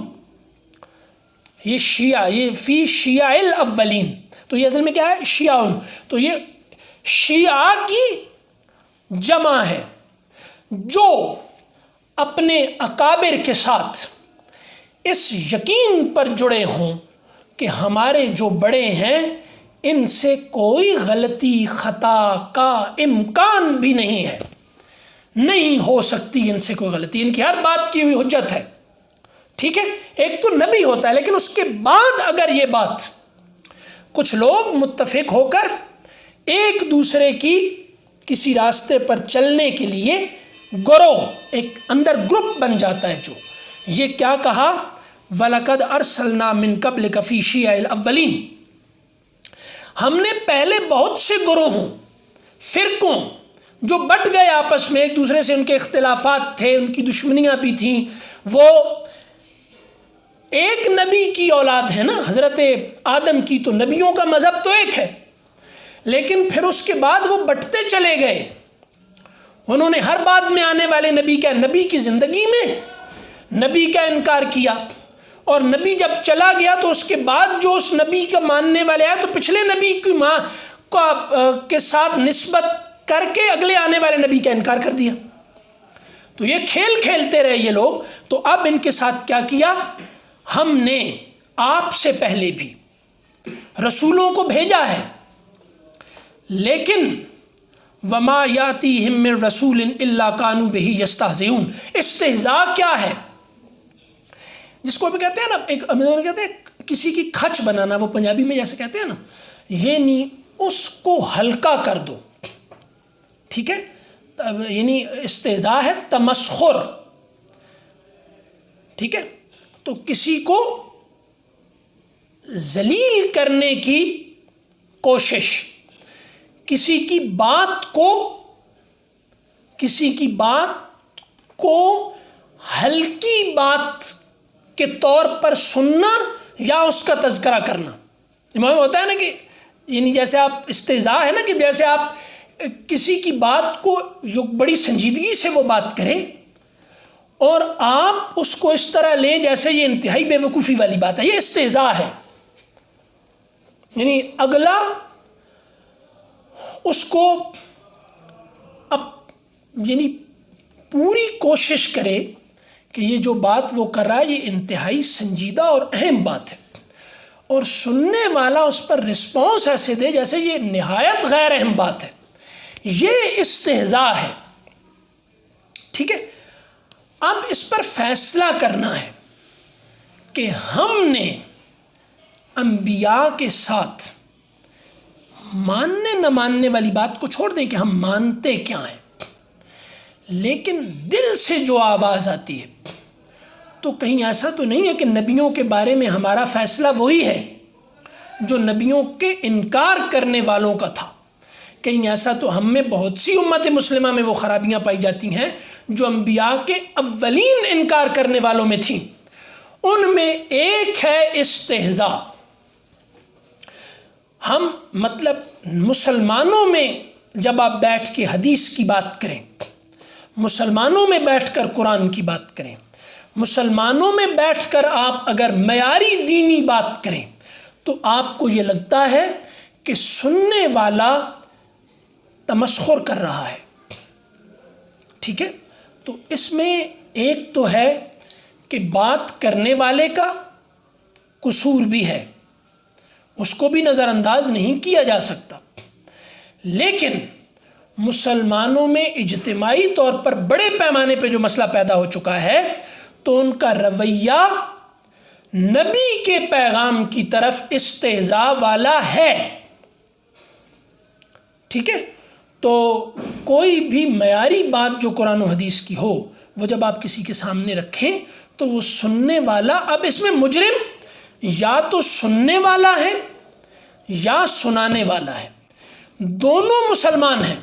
یہ شیعہ، یہ فی شیع الاولین، تو یہ اصل میں کیا ہے؟ شیعون. تو یہ شیعہ کی جمع ہے جو اپنے اکابر کے ساتھ اس یقین پر جڑے ہوں کہ ہمارے جو بڑے ہیں ان سے کوئی غلطی خطا کا امکان بھی نہیں ہے، نہیں ہو سکتی ان سے کوئی غلطی، ان کی ہر بات کی ہوئی حجت ہے. ٹھیک ہے، ایک تو نبی ہوتا ہے، لیکن اس کے بعد اگر یہ بات کچھ لوگ متفق ہو کر ایک دوسرے کی کسی راستے پر چلنے کے لیے گروہ، ایک اندر گروپ بن جاتا ہے. جو یہ کیا کہا؟ وَلَقَدْ أَرْسَلْنَا مِن قَبْلِكَ فِي شِيَعِ الْأَوَّلِينَ، ہم نے پہلے بہت سے گروہوں، فرقوں جو بٹ گئے آپس میں، ایک دوسرے سے ان کے اختلافات تھے، ان کی دشمنیاں بھی تھیں، وہ ایک نبی کی اولاد ہے نا، حضرت آدم کی، تو نبیوں کا مذہب تو ایک ہے، لیکن پھر اس کے بعد وہ بٹتے چلے گئے. انہوں نے ہر بعد میں آنے والے نبی کی زندگی میں نبی کا انکار کیا، اور نبی جب چلا گیا تو اس کے بعد جو اس نبی کا ماننے والے آئے تو پچھلے نبی کی ماں کے ساتھ نسبت کر کے اگلے آنے والے نبی کا انکار کر دیا. تو یہ کھیل کھیلتے رہے یہ لوگ. تو اب ان کے ساتھ کیا کیا؟ ہم نے آپ سے پہلے بھی رسولوں کو بھیجا ہے، لیکن وما یاتیہم من رسول الا کانوا بہ یستہزئون. استہزاء کیا ہے؟ جس کو بھی کہتے ہیں نا، ایک کہتے ہیں کسی کی کھچ بنانا، وہ پنجابی میں جیسے کہتے ہیں نا، یہ نہیں، اس کو ہلکا کر دو. ٹھیک ہے، یعنی استہزاء ہے تمسخر. ٹھیک ہے، تو کسی کو ذلیل کرنے کی کوشش، کسی کی بات کو ہلکی بات کے طور پر سننا یا اس کا تذکرہ کرنا. امام ہوتا ہے نا کہ یعنی جیسے آپ استہزاء ہے نا کہ جیسے آپ کسی کی بات کو جو بڑی سنجیدگی سے وہ بات کریں اور آپ اس کو اس طرح لیں جیسے یہ انتہائی بے وقوفی والی بات ہے، یہ استہزاء ہے. یعنی اگلا اس کو یعنی پوری کوشش کرے کہ یہ جو بات وہ کر رہا ہے یہ انتہائی سنجیدہ اور اہم بات ہے، اور سننے والا اس پر رسپانس ایسے دے جیسے یہ نہایت غیر اہم بات ہے. یہ استہزاء ہے. ٹھیک ہے، اب اس پر فیصلہ کرنا ہے کہ ہم نے انبیاء کے ساتھ ماننے نہ ماننے والی بات کو چھوڑ دیں کہ ہم مانتے کیا ہیں، لیکن دل سے جو آواز آتی ہے تو کہیں ایسا تو نہیں ہے کہ نبیوں کے بارے میں ہمارا فیصلہ وہی ہے جو نبیوں کے انکار کرنے والوں کا تھا؟ کہیں ایسا تو ہم میں بہت سی امت مسلمہ میں وہ خرابیاں پائی جاتی ہیں جو انبیاء کے اولین انکار کرنے والوں میں تھیں۔ ان میں ایک ہے استہزاء۔ ہم مطلب مسلمانوں میں جب آپ بیٹھ کے حدیث کی بات کریں، مسلمانوں میں بیٹھ کر قرآن کی بات کریں، مسلمانوں میں بیٹھ کر آپ اگر معیاری دینی بات کریں تو آپ کو یہ لگتا ہے کہ سننے والا تمسخر کر رہا ہے، ٹھیک ہے؟ تو اس میں ایک تو ہے کہ بات کرنے والے کا قصور بھی ہے، اس کو بھی نظر انداز نہیں کیا جا سکتا، لیکن مسلمانوں میں اجتماعی طور پر بڑے پیمانے پہ جو مسئلہ پیدا ہو چکا ہے تو ان کا رویہ نبی کے پیغام کی طرف استہزاء والا ہے، ٹھیک ہے؟ تو کوئی بھی معیاری بات جو قرآن و حدیث کی ہو وہ جب آپ کسی کے سامنے رکھیں تو وہ سننے والا، اب اس میں مجرم یا تو سننے والا ہے یا سنانے والا ہے، دونوں مسلمان ہیں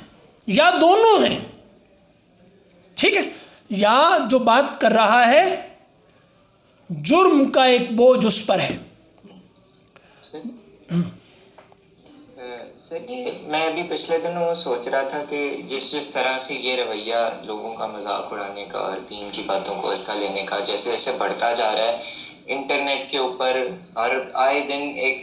یا دونوں ہیں، ٹھیک ہے؟ یا جو بات کر رہا ہے جرم کا ایک بوجھ اس پر ہے۔ سر یہ میں ابھی پچھلے دنوں سوچ رہا تھا کہ جس طرح سے یہ رویہ لوگوں کا مذاق اڑانے کا اور دین کی باتوں کو ہلکا لینے کا جیسے جیسے بڑھتا جا رہا ہے، انٹرنیٹ کے اوپر ہر آئے دن ایک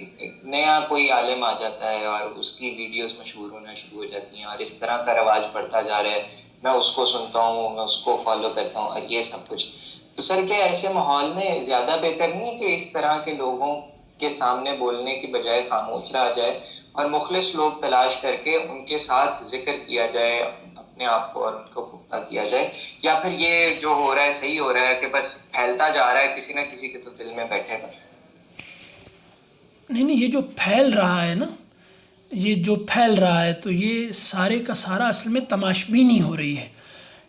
نیا کوئی عالم آ جاتا ہے اور اس کی ویڈیوز مشہور ہونا شروع ہو جاتی ہیں اور اس طرح کا رواج بڑھتا جا رہا ہے، میں اس کو سنتا ہوں، میں اس کو فالو کرتا ہوں اور یہ سب کچھ۔ تو سر کیا ایسے ماحول میں زیادہ بہتر نہیں ہے کہ اس طرح کے لوگوں کے سامنے بولنے کی بجائے خاموش رہا جائے اور مخلص لوگ تلاش کر کے ان کے ساتھ ذکر کیا جائے اپنے آپ کو اور ان کو پختہ کیا جائے، یا پھر یہ جو ہو رہا ہے صحیح ہو رہا ہے کہ بس پھیلتا جا رہا ہے، کسی نہ کسی کے تو دل میں بیٹھے گا؟ نہیں، یہ جو پھیل رہا ہے نا، یہ جو پھیل رہا ہے تو یہ سارے کا سارا اصل میں تماشبینی ہو رہی ہے،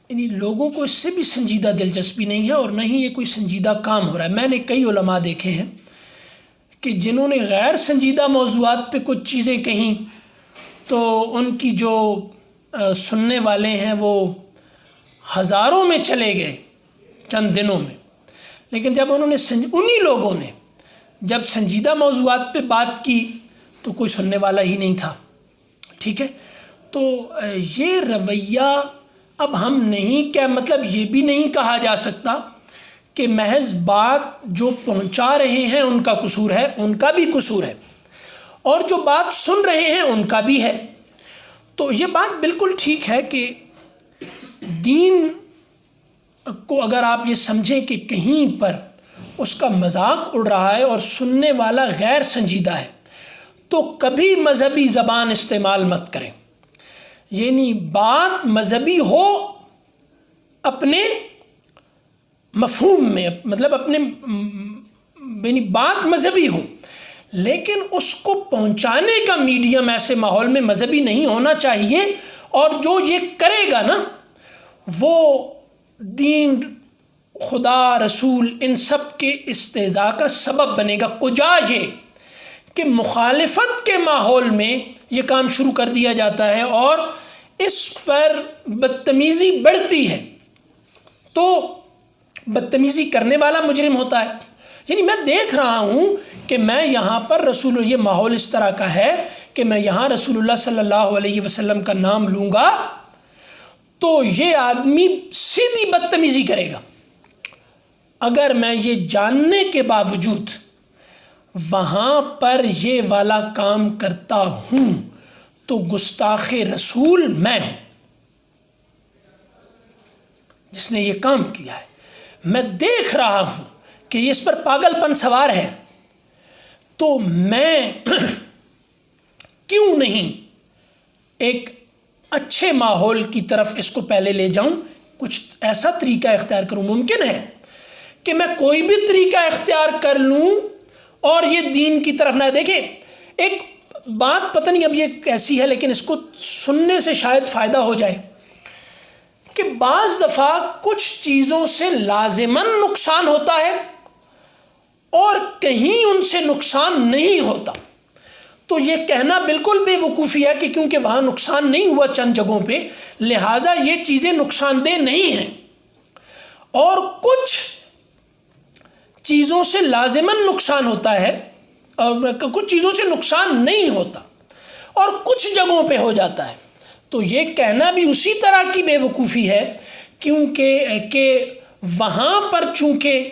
یعنی لوگوں کو اس سے بھی سنجیدہ دلچسپی نہیں ہے اور نہ ہی یہ کوئی سنجیدہ کام ہو رہا ہے۔ میں نے کئی علماء دیکھے ہیں کہ جنہوں نے غیر سنجیدہ موضوعات پہ کچھ چیزیں کہیں تو ان کی جو سننے والے ہیں وہ ہزاروں میں چلے گئے چند دنوں میں، لیکن جب انہوں نے انہی لوگوں نے جب سنجیدہ موضوعات پہ بات کی تو کوئی سننے والا ہی نہیں تھا، ٹھیک ہے؟ تو یہ رویہ اب ہم نہیں، کیا مطلب یہ بھی نہیں کہا جا سکتا کہ محض بات جو پہنچا رہے ہیں ان کا قصور ہے، ان کا بھی قصور ہے، اور جو بات سن رہے ہیں ان کا بھی ہے۔ تو یہ بات بالکل ٹھیک ہے کہ دین کو اگر آپ یہ سمجھیں کہ کہیں پر اس کا مذاق اڑ رہا ہے اور سننے والا غیر سنجیدہ ہے تو کبھی مذہبی زبان استعمال مت کریں، یعنی بات مذہبی ہو اپنے مفہوم میں، مطلب اپنے یعنی بات مذہبی ہو، لیکن اس کو پہنچانے کا میڈیم ایسے ماحول میں مذہبی نہیں ہونا چاہیے، اور جو یہ کرے گا نا وہ دین، خدا، رسول، ان سب کے استہزاء کا سبب بنے گا۔ کجا یہ کہ مخالفت کے ماحول میں یہ کام شروع کر دیا جاتا ہے اور اس پر بدتمیزی بڑھتی ہے تو بدتمیزی کرنے والا مجرم ہوتا ہے۔ یعنی میں دیکھ رہا ہوں کہ میں یہاں پر یہ ماحول اس طرح کا ہے کہ میں یہاں رسول اللہ صلی اللہ علیہ وسلم کا نام لوں گا تو یہ آدمی سیدھی بدتمیزی کرے گا۔ اگر میں یہ جاننے کے باوجود وہاں پر یہ والا کام کرتا ہوں تو گستاخ رسول میں ہوں جس نے یہ کام کیا ہے۔ میں دیکھ رہا ہوں کہ اس پر پاگل پن سوار ہے تو میں کیوں نہیں ایک اچھے ماحول کی طرف اس کو پہلے لے جاؤں کچھ ایسا طریقہ اختیار کروں. ممکن ہے کہ میں کوئی بھی طریقہ اختیار کر لوں اور یہ دین کی طرف نہ. دیکھیں ایک بات پتہ نہیں اب یہ کیسی ہے لیکن اس کو سننے سے شاید فائدہ ہو جائے کہ بعض دفعہ کچھ چیزوں سے لازماً نقصان ہوتا ہے اور کہیں ان سے نقصان نہیں ہوتا. تو یہ کہنا بالکل بے وقوفی ہے کہ کیونکہ وہاں نقصان نہیں ہوا چند جگہوں پہ لہٰذا یہ چیزیں نقصان دہ نہیں ہیں. اور کچھ چیزوں سے لازماً نقصان ہوتا ہے اور کچھ چیزوں سے نقصان نہیں ہوتا اور کچھ جگہوں پہ ہو جاتا ہے. تو یہ کہنا بھی اسی طرح کی بے وقوفی ہے کیونکہ کہ وہاں پر چونکہ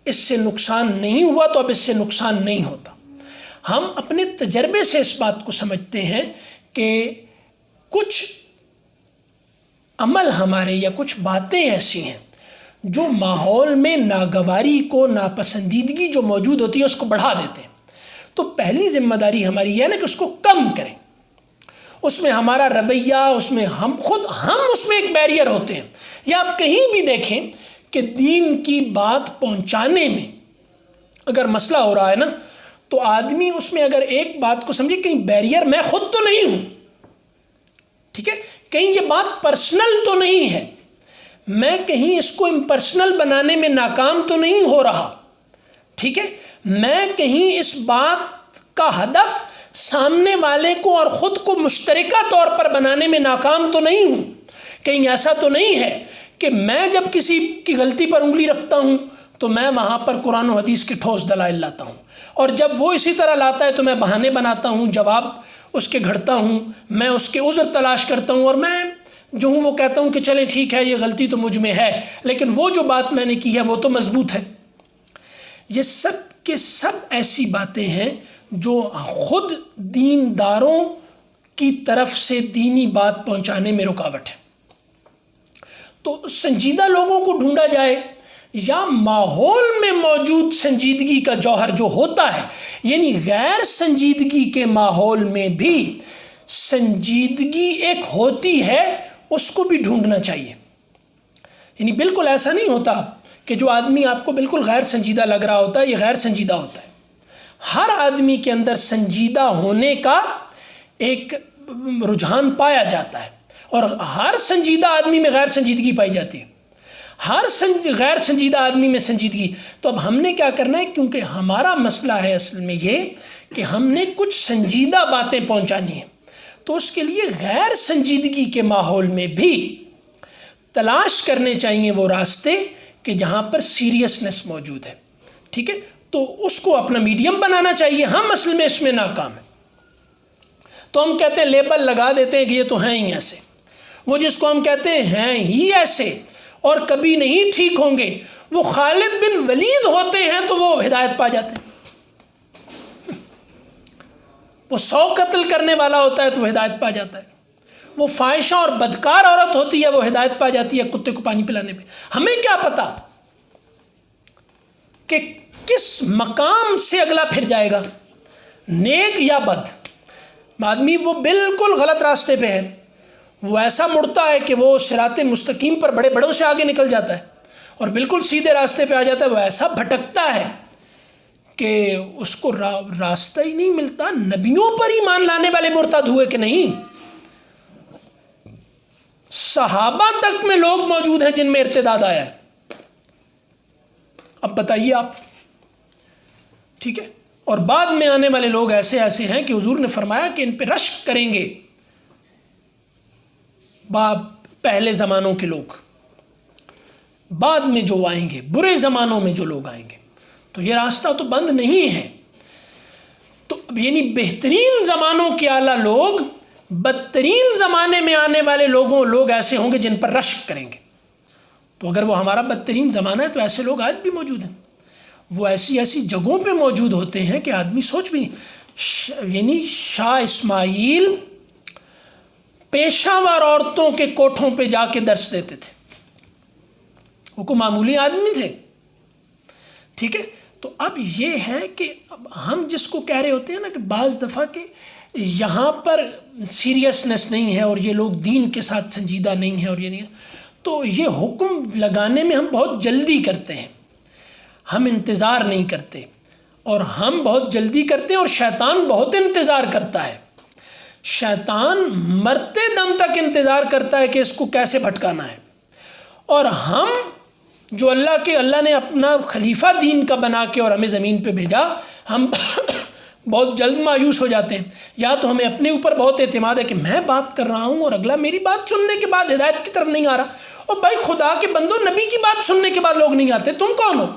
اس سے نقصان نہیں ہوا تو اب اس سے نقصان نہیں ہوتا. ہم اپنے تجربے سے اس بات کو سمجھتے ہیں کہ کچھ عمل ہمارے یا کچھ باتیں ایسی ہیں جو ماحول میں ناگواری کو ناپسندیدگی جو موجود ہوتی ہے اس کو بڑھا دیتے ہیں. تو پہلی ذمہ داری ہماری یہ ہے نا کہ اس کو کم کریں. اس میں ہمارا رویہ اس میں ہم اس میں ایک بیریئر ہوتے ہیں. یا آپ کہیں بھی دیکھیں کہ دین کی بات پہنچانے میں اگر مسئلہ ہو رہا ہے نا تو آدمی اس میں اگر ایک بات کو سمجھے کہیں بیریئر میں خود تو نہیں ہوں, ٹھیک ہے, کہیں یہ بات پرسنل تو نہیں ہے, میں کہیں اس کو امپرسنل بنانے میں ناکام تو نہیں ہو رہا, ٹھیک ہے, میں کہیں اس بات کا ہدف سامنے والے کو اور خود کو مشترکہ طور پر بنانے میں ناکام تو نہیں ہوں. کہیں ایسا تو نہیں ہے کہ میں جب کسی کی غلطی پر انگلی رکھتا ہوں تو میں وہاں پر قرآن و حدیث کے ٹھوس دلائل لاتا ہوں اور جب وہ اسی طرح لاتا ہے تو میں بہانے بناتا ہوں, جواب اس کے گھڑتا ہوں, میں اس کے عذر تلاش کرتا ہوں اور میں جو ہوں وہ کہتا ہوں کہ چلیں ٹھیک ہے یہ غلطی تو مجھ میں ہے لیکن وہ جو بات میں نے کی ہے وہ تو مضبوط ہے. یہ سب کے سب ایسی باتیں ہیں جو خود دینداروں کی طرف سے دینی بات پہنچانے میں رکاوٹ ہے. تو سنجیدہ لوگوں کو ڈھونڈا جائے یا ماحول میں موجود سنجیدگی کا جوہر جو ہوتا ہے, یعنی غیر سنجیدگی کے ماحول میں بھی سنجیدگی ایک ہوتی ہے, اس کو بھی ڈھونڈنا چاہیے. یعنی بالکل ایسا نہیں ہوتا کہ جو آدمی آپ کو بالکل غیر سنجیدہ لگ رہا ہوتا ہے یہ غیر سنجیدہ ہوتا ہے. ہر آدمی کے اندر سنجیدہ ہونے کا ایک رجحان پایا جاتا ہے اور ہر سنجیدہ آدمی میں غیر سنجیدگی پائی جاتی ہے, ہر غیر سنجیدہ آدمی میں سنجیدگی. تو اب ہم نے کیا کرنا ہے, کیونکہ ہمارا مسئلہ ہے اصل میں یہ کہ ہم نے کچھ سنجیدہ باتیں پہنچانی ہیں, تو اس کے لیے غیر سنجیدگی کے ماحول میں بھی تلاش کرنے چاہیے وہ راستے کہ جہاں پر سیریسنس موجود ہے, ٹھیک ہے. تو اس کو اپنا میڈیم بنانا چاہیے. ہم اصل میں اس میں ناکام ہیں. تو ہم کہتے ہیں لیبل لگا دیتے ہیں کہ یہ تو ہیں ہی ایسے, وہ جس کو ہم کہتے ہیں ہی ایسے اور کبھی نہیں ٹھیک ہوں گے, وہ خالد بن ولید ہوتے ہیں تو وہ ہدایت پا جاتے ہیں. وہ 100 قتل کرنے والا ہوتا ہے تو وہ ہدایت پا جاتا ہے. وہ فاحشہ اور بدکار عورت ہوتی ہے وہ ہدایت پا جاتی ہے کتے کو پانی پلانے پہ. ہمیں کیا پتا کہ کس مقام سے اگلا پھر جائے گا, نیک یا بد. آدمی وہ بالکل غلط راستے پہ ہے, وہ ایسا مڑتا ہے کہ وہ صراط مستقیم پر بڑے بڑوں سے آگے نکل جاتا ہے اور بالکل سیدھے راستے پہ آ جاتا ہے. وہ ایسا بھٹکتا ہے کہ اس کو راستہ ہی نہیں ملتا. نبیوں پر ایمان لانے والے مرتد ہوئے کہ نہیں, صحابہ تک میں لوگ موجود ہیں جن میں ارتداد آیا ہے. اب بتائیے آپ, ٹھیک ہے. اور بعد میں آنے والے لوگ ایسے ایسے ہیں کہ حضور نے فرمایا کہ ان پہ رشک کریں گے پہلے زمانوں کے لوگ, بعد میں جو آئیں گے برے زمانوں میں جو لوگ آئیں گے. تو یہ راستہ تو بند نہیں ہے. تو یعنی بہترین زمانوں کے اعلیٰ لوگ بدترین زمانے میں آنے والے لوگ ایسے ہوں گے جن پر رشک کریں گے. تو اگر وہ ہمارا بدترین زمانہ ہے تو ایسے لوگ آج بھی موجود ہیں. وہ ایسی جگہوں پہ موجود ہوتے ہیں کہ آدمی سوچ بھی نہیں. یعنی شاہ اسماعیل پیشہ ور عورتوں کے کوٹھوں پہ جا کے درس دیتے تھے, وہ کوئی معمولی آدمی تھے, ٹھیک ہے. تو اب یہ ہے کہ ہم جس کو کہہ رہے ہوتے ہیں نا کہ بعض دفعہ کہ یہاں پر سیریسنس نہیں ہے اور یہ لوگ دین کے ساتھ سنجیدہ نہیں ہے اور یہ نہیں ہے, تو یہ حکم لگانے میں ہم بہت جلدی کرتے ہیں، ہم انتظار نہیں کرتے، اور ہم بہت جلدی کرتے ہیں اور شیطان بہت انتظار کرتا ہے. شیطان مرتے دم تک انتظار کرتا ہے کہ اس کو کیسے بھٹکانا ہے. اور ہم جو اللہ نے اپنا خلیفہ دین کا بنا کے اور ہمیں زمین پہ بھیجا، ہم بہت جلد مایوس ہو جاتے ہیں. یا تو ہمیں اپنے اوپر بہت اعتماد ہے کہ میں بات کر رہا ہوں اور اگلا میری بات سننے کے بعد ہدایت کی طرف نہیں آ رہا. اور بھائی خدا کے بندو، نبی کی بات سننے کے بعد لوگ نہیں آتے، تم کون ہو؟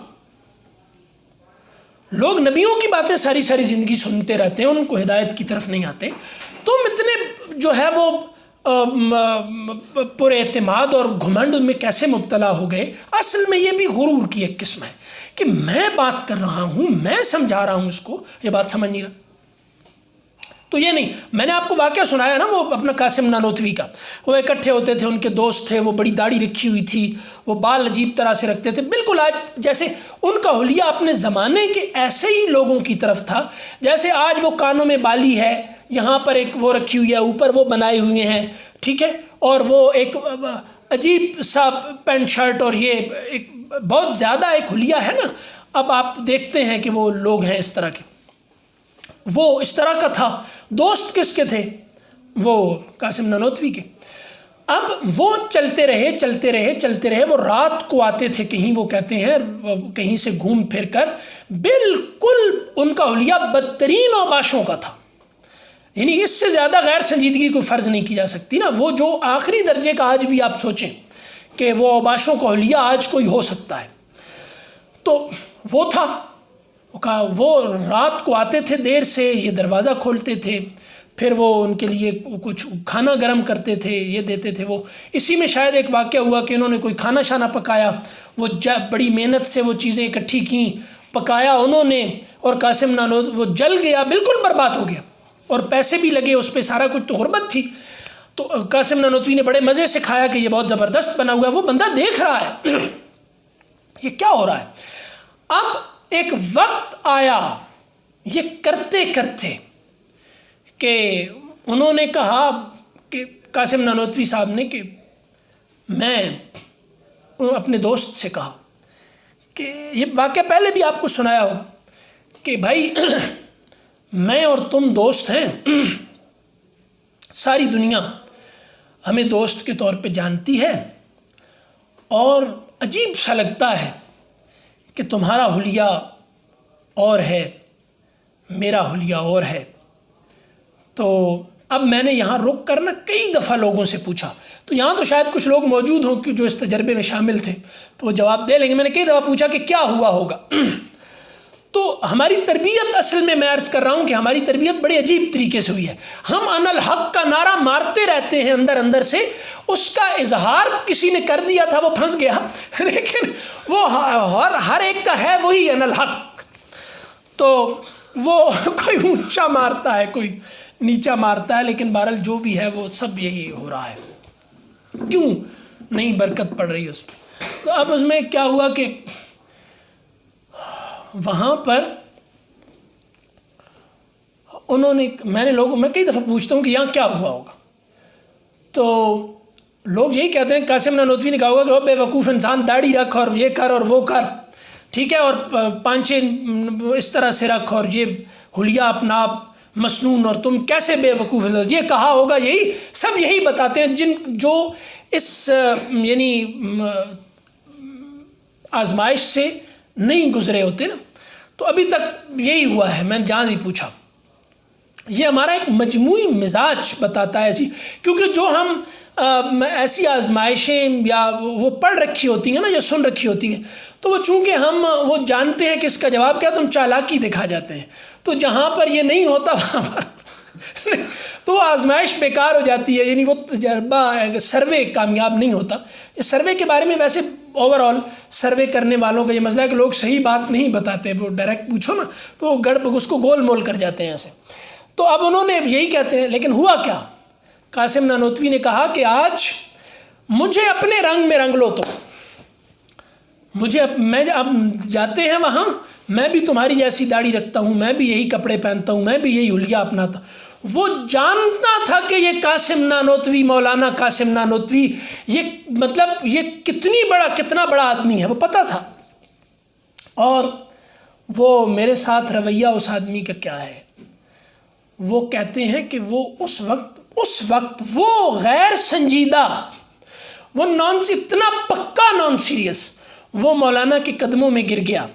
لوگ نبیوں کی باتیں ساری زندگی سنتے رہتے ہیں، ان کو ہدایت کی طرف نہیں آتے. تم اتنے جو ہے وہ پر اعتماد اور گھمنڈ میں کیسے مبتلا ہو گئے؟ اصل میں یہ بھی غرور کی ایک قسم ہے کہ میں بات کر رہا ہوں، میں سمجھا رہا ہوں اس کو، یہ بات سمجھ نہیں رہا. تو یہ نہیں، میں نے آپ کو واقعہ سنایا نا وہ اپنا قاسم نانوتوی کا. وہ اکٹھے ہوتے تھے، ان کے دوست تھے، وہ بڑی داڑھی رکھی ہوئی تھی، وہ بال عجیب طرح سے رکھتے تھے، بالکل آج جیسے ان کا حلیہ اپنے زمانے کے ایسے ہی لوگوں کی طرف تھا جیسے آج وہ کانوں میں بالی ہے، یہاں پر ایک وہ رکھی ہوئی ہے، اوپر وہ بنائے ہوئے ہیں، ٹھیک ہے، اور وہ ایک عجیب سا پینٹ شرٹ، اور یہ ایک بہت زیادہ ایک حلیہ ہے نا. اب آپ دیکھتے ہیں کہ وہ لوگ ہیں اس طرح کے. وہ اس طرح کا تھا. دوست کس کے تھے؟ وہ قاسم نانوتوی کے. اب وہ چلتے رہے، وہ رات کو آتے تھے کہیں، وہ کہتے ہیں کہیں سے گھوم پھر کر، بالکل ان کا حلیہ بدترین اوباشوں کا تھا. یعنی اس سے زیادہ غیر سنجیدگی کوئی فرض نہیں کی جا سکتی نا. وہ جو آخری درجے کا، آج بھی آپ سوچیں کہ وہ اوباشوں کا حلیہ آج کوئی ہو سکتا ہے، تو وہ تھا. وہ رات کو آتے تھے دیر سے، یہ دروازہ کھولتے تھے، پھر وہ ان کے لیے کچھ کھانا گرم کرتے تھے، یہ دیتے تھے. وہ اسی میں شاید ایک واقعہ ہوا کہ انہوں نے کوئی کھانا شانا پکایا، وہ بڑی محنت سے وہ چیزیں اکٹھی کیں، پکایا انہوں نے، اور قاسم نانوتوی وہ جل گیا، بالکل برباد ہو گیا، اور پیسے بھی لگے اس پہ، سارا کچھ تو غربت تھی. تو قاسم نانوتوی نے بڑے مزے سے کھایا کہ یہ بہت زبردست بنا ہوا ہے. وہ بندہ دیکھ رہا ہے یہ کیا ہو رہا ہے. اب ایک وقت آیا یہ کرتے کرتے کہ انہوں نے کہا کہ قاسم نانوتوی صاحب نے کہ میں اپنے دوست سے کہا کہ یہ واقعہ پہلے بھی آپ کو سنایا ہوگا کہ بھائی میں اور تم دوست ہیں، ساری دنیا ہمیں دوست کے طور پہ جانتی ہے، اور عجیب سا لگتا ہے کہ تمہارا حلیہ اور ہے، میرا حلیہ اور ہے. تو اب میں نے یہاں رک کر نا کئی دفعہ لوگوں سے پوچھا، تو یہاں تو شاید کچھ لوگ موجود ہوں کہ جو اس تجربے میں شامل تھے، تو وہ جواب دے لیں گے. میں نے کئی دفعہ پوچھا کہ کیا ہوا ہوگا. تو ہماری تربیت، اصل میں عرض کر رہا ہوں کہ ہماری تربیت بڑی عجیب طریقے سے ہوئی ہے. ہم ان الحق کا نعرہ مارتے رہتے ہیں اندر سے، اس کا اظہار کسی نے کر دیا تھا، وہ پھنس گیا، لیکن وہ ہر ایک کا ہے وہی ان الحق. تو وہ کوئی اونچا مارتا ہے، کوئی نیچا مارتا ہے، لیکن بہرحال جو بھی ہے وہ سب یہی ہو رہا ہے. کیوں نہیں برکت پڑ رہی اس پہ؟ تو اب اس میں کیا ہوا کہ وہاں پر انہوں نے، میں کئی دفعہ پوچھتا ہوں کہ یہاں کیا ہوا ہوگا، تو لوگ یہی کہتے ہیں قاسم نانوتوی نے کہا ہوگا کہ وہ بے وقوف انسان، داڑھی رکھ اور یہ کر اور وہ کر، ٹھیک ہے، اور پانچے اس طرح سے رکھ اور یہ حلیہ اپنا مسنون، اور تم کیسے بے وقوف، یہ کہا ہوگا. یہی سب یہی بتاتے ہیں جو اس یعنی آزمائش سے نہیں گزرے ہوتے نا. تو ابھی تک یہی ہوا ہے. میں نے جہاں بھی پوچھا، یہ ہمارا ایک مجموعی مزاج بتاتا ہے ایسی، کیونکہ جو ہم ایسی آزمائشیں یا وہ پڑھ رکھی ہوتی ہیں نا، یا سن رکھی ہوتی ہیں، تو وہ چونکہ ہم وہ جانتے ہیں کہ اس کا جواب کیا، تو ہم چالاکی دکھا جاتے ہیں. تو جہاں پر یہ نہیں ہوتا وہاں پر تو وہ آزمائش بیکار ہو جاتی ہے، یعنی وہ تجربہ سروے کامیاب نہیں ہوتا. اس سروے کے بارے میں ویسے اوور آل سروے کرنے والوں کا یہ مسئلہ ہے کہ لوگ صحیح بات نہیں بتاتے. وہ ڈائریکٹ پوچھو نا تو وہ اس کو گول مول کر جاتے ہیں ایسے. تو اب انہوں نے یہی کہتے ہیں، لیکن ہوا کیا؟ قاسم نانوتوی نے کہا کہ آج مجھے اپنے رنگ میں رنگ لو. تو میں اب جاتے ہیں وہاں، میں بھی تمہاری جیسی داڑھی رکھتا ہوں، میں بھی یہی کپڑے پہنتا ہوں، میں بھی یہی حلیہ اپناتا ہوں. وہ جانتا تھا کہ یہ قاسم نانوتوی، مولانا قاسم نانوتوی، یہ مطلب یہ کتنا بڑا آدمی ہے، وہ پتہ تھا. اور وہ میرے ساتھ رویہ اس آدمی کا کیا ہے، وہ کہتے ہیں کہ وہ اس وقت وہ غیر سنجیدہ، وہ اتنا پکا نان سیریس، وہ مولانا کے قدموں میں گر گیا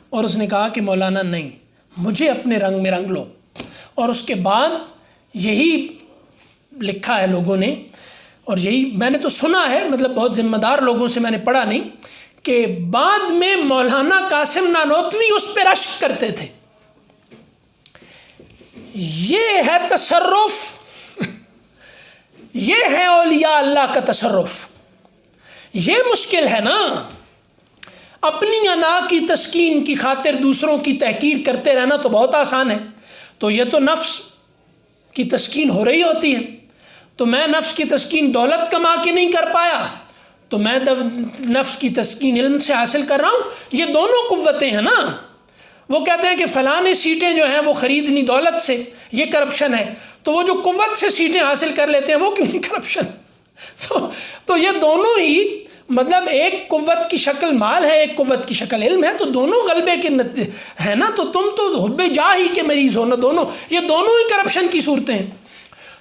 اور اس نے کہا کہ مولانا نہیں، مجھے اپنے رنگ میں رنگ لو. اور اس کے بعد یہی لکھا ہے لوگوں نے، اور یہی میں نے تو سنا ہے، مطلب بہت ذمہ دار لوگوں سے میں نے پڑھا نہیں، کہ بعد میں مولانا قاسم نانوتوی اس پہ رشک کرتے تھے. یہ ہے تصرف، یہ ہے اولیاء اللہ کا تصرف. یہ مشکل ہے نا، اپنی انا کی تسکین کی خاطر دوسروں کی تحقیر کرتے رہنا تو بہت آسان ہے. تو یہ تو نفس کی تسکین ہو رہی ہوتی ہے، تو میں نفس کی تسکین دولت کما کے نہیں کر پایا، تو میں نفس کی تسکین علم سے حاصل کر رہا ہوں. یہ دونوں قوتیں ہیں نا. وہ کہتے ہیں کہ فلاں نے سیٹیں جو ہیں وہ خریدنی دولت سے، یہ کرپشن ہے. تو وہ جو قوت سے سیٹیں حاصل کر لیتے ہیں وہ کیوں نہیں کرپشن؟ تو یہ دونوں ہی مطلب ایک قوت کی شکل مال ہے، ایک قوت کی شکل علم ہے، تو دونوں غلبے کے ہے نا. تو تم تو حب جاہ ہی کے مریض ہو نا، یہ دونوں ہی کرپشن کی صورتیں ہیں.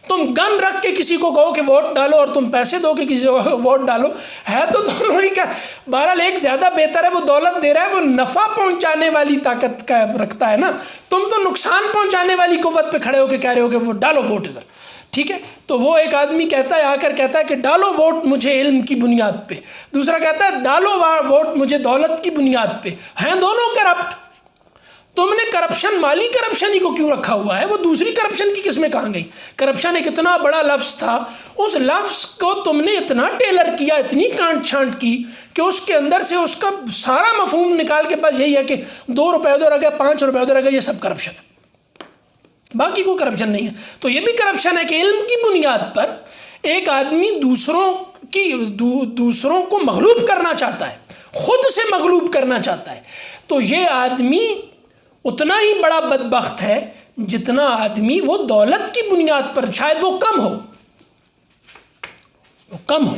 تم گن رکھ کے کسی کو کہو کہ ووٹ ڈالو اور تم پیسے دو کہ کسی کو ووٹ ڈالو، ہے تو دونوں ہی کا. بہرحال ایک زیادہ بہتر ہے، وہ دولت دے رہا ہے، وہ نفع پہنچانے والی طاقت کا رکھتا ہے نا. تم تو نقصان پہنچانے والی قوت پہ کھڑے ہو کے کہہ رہے ہو کہ وہ ڈالو ووٹ ادھر. ٹھیک ہے، تو وہ ایک آدمی کہتا ہے، آ کر کہتا ہے کہ ڈالو ووٹ مجھے علم کی بنیاد پہ، دوسرا کہتا ہے ڈالو ووٹ مجھے دولت کی بنیاد پہ. ہیں دونوں کرپٹ. تم نے کرپشن، مالی کرپشن ہی کو کیوں رکھا ہوا ہے؟ وہ دوسری کرپشن کی قسمیں کہاں گئی؟ کرپشن ایک اتنا بڑا لفظ تھا، اس لفظ کو تم نے اتنا ٹیلر کیا، اتنی کانٹ چھانٹ کی کہ اس کے اندر سے اس کا سارا مفہوم نکال کے پاس یہی ہے کہ 2 روپے ادھر آ گیا، 5 روپے ادھر آ گیا، یہ سب کرپشن ہے، باقی کوئی کرپشن نہیں ہے. تو یہ بھی کرپشن ہے کہ علم کی بنیاد پر ایک آدمی دوسروں کو مغلوب کرنا چاہتا ہے، خود سے مغلوب کرنا چاہتا ہے. تو یہ آدمی اتنا ہی بڑا بدبخت ہے جتنا آدمی وہ دولت کی بنیاد پر شاید وہ کم ہو.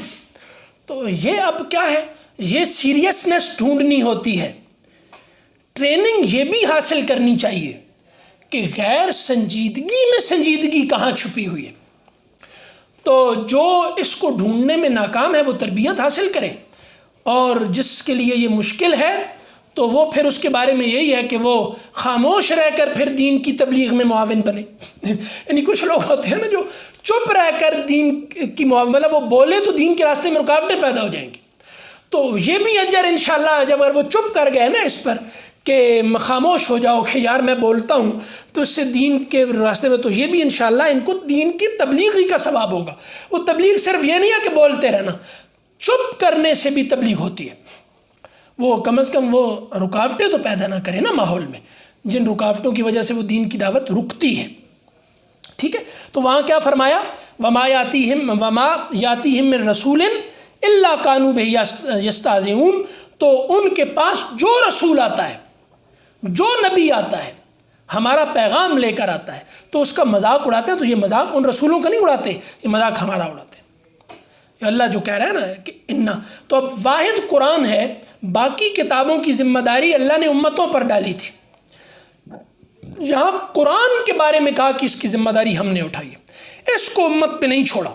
تو یہ اب کیا ہے، یہ سیریسنس ڈھونڈنی ہوتی ہے. ٹریننگ یہ بھی حاصل کرنی چاہیے کہ غیر سنجیدگی میں سنجیدگی کہاں چھپی ہوئی ہے. تو جو اس کو ڈھونڈنے میں ناکام ہے وہ تربیت حاصل کرے، اور جس کے لیے یہ مشکل ہے تو وہ پھر اس کے بارے میں یہی ہے کہ وہ خاموش رہ کر پھر دین کی تبلیغ میں معاون بنے. یعنی کچھ لوگ ہوتے ہیں نا جو چپ رہ کر دین کی مطلب وہ بولے تو دین کے راستے میں رکاوٹیں پیدا ہو جائیں گی. تو یہ بھی اجر انشاءاللہ جب اگر وہ چپ کر گئے نا اس پر کہ خاموش ہو جاؤ کہ یار میں بولتا ہوں تو اس سے دین کے راستے میں، تو یہ بھی انشاءاللہ ان کو دین کی تبلیغی کا ثواب ہوگا. وہ تبلیغ صرف یہ نہیں ہے کہ بولتے رہنا، چپ کرنے سے بھی تبلیغ ہوتی ہے. وہ کم از کم وہ رکاوٹیں تو پیدا نہ کرے نا ماحول میں، جن رکاوٹوں کی وجہ سے وہ دین کی دعوت رکتی ہے. ٹھیک ہے، تو وہاں کیا فرمایا، وما یاتیہم من رسول الا کانوا بہ یستہزئون. تو ان کے پاس جو رسول آتا ہے، جو نبی آتا ہے، ہمارا پیغام لے کر آتا ہے تو اس کا مذاق اڑاتے ہیں. تو یہ مذاق ان رسولوں کا نہیں اڑاتے، یہ مذاق ہمارا اڑاتے ہیں. اللہ جو کہہ رہا ہے نا کہ انا، تو اب واحد قرآن ہے، باقی کتابوں کی ذمہ داری اللہ نے امتوں پر ڈالی تھی. یہاں قرآن کے بارے میں کہا کہ اس کی ذمہ داری ہم نے اٹھائی ہے، اس کو امت پہ نہیں چھوڑا.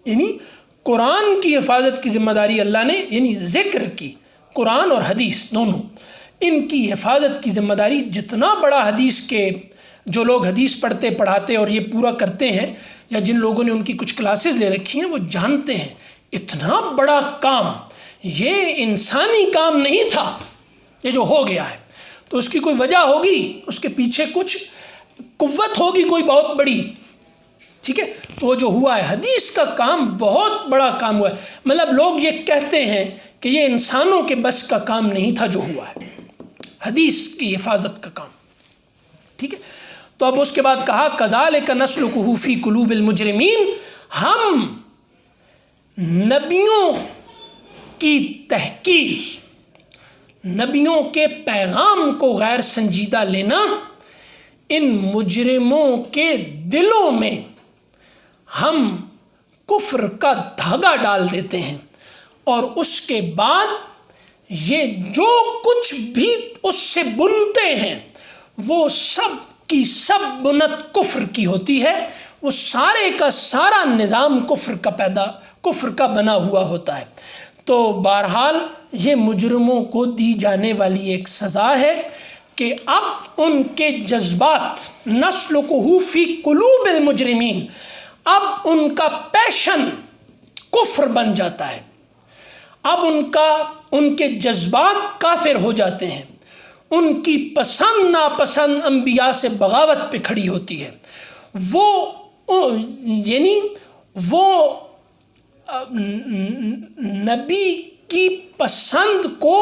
یعنی قرآن کی حفاظت کی ذمہ داری اللہ نے، یعنی ذکر کی، قرآن اور حدیث دونوں، ان کی حفاظت کی ذمہ داری جتنا بڑا حدیث کے جو لوگ حدیث پڑھتے پڑھاتے اور یہ پورا کرتے ہیں، یا جن لوگوں نے ان کی کچھ کلاسز لے رکھی ہیں، وہ جانتے ہیں اتنا بڑا کام یہ انسانی کام نہیں تھا، یہ جو ہو گیا ہے. تو اس کی کوئی وجہ ہوگی، اس کے پیچھے کچھ قوت ہوگی کوئی بہت بڑی. ٹھیک ہے، تو وہ جو ہوا ہے حدیث کا کام بہت بڑا کام ہوا ہے. مطلب لوگ یہ کہتے ہیں کہ یہ انسانوں کے بس کا کام نہیں تھا جو ہوا ہے، حدیث کی حفاظت کا کام. ٹھیک ہے، تو اب اس کے بعد کہا کذالک نسلکہ فی قلوب المجرمین. ہم نبیوں کی تحقیر، نبیوں کے پیغام کو غیر سنجیدہ لینا، ان مجرموں کے دلوں میں ہم کفر کا دھاگا ڈال دیتے ہیں، اور اس کے بعد یہ جو کچھ بھی اس سے بنتے ہیں وہ سب کی سب بنت کفر کی ہوتی ہے، وہ سارے کا سارا نظام کفر کا بنا ہوا ہوتا ہے۔ تو بہرحال یہ مجرموں کو دی جانے والی ایک سزا ہے کہ اب ان کے جذبات نسلکہ فی قلوب المجرمین، اب ان کا پیشن کفر بن جاتا ہے، اب ان کے جذبات کافر ہو جاتے ہیں، ان کی پسند ناپسند انبیاء سے بغاوت پہ کھڑی ہوتی ہے، وہ نبی کی پسند کو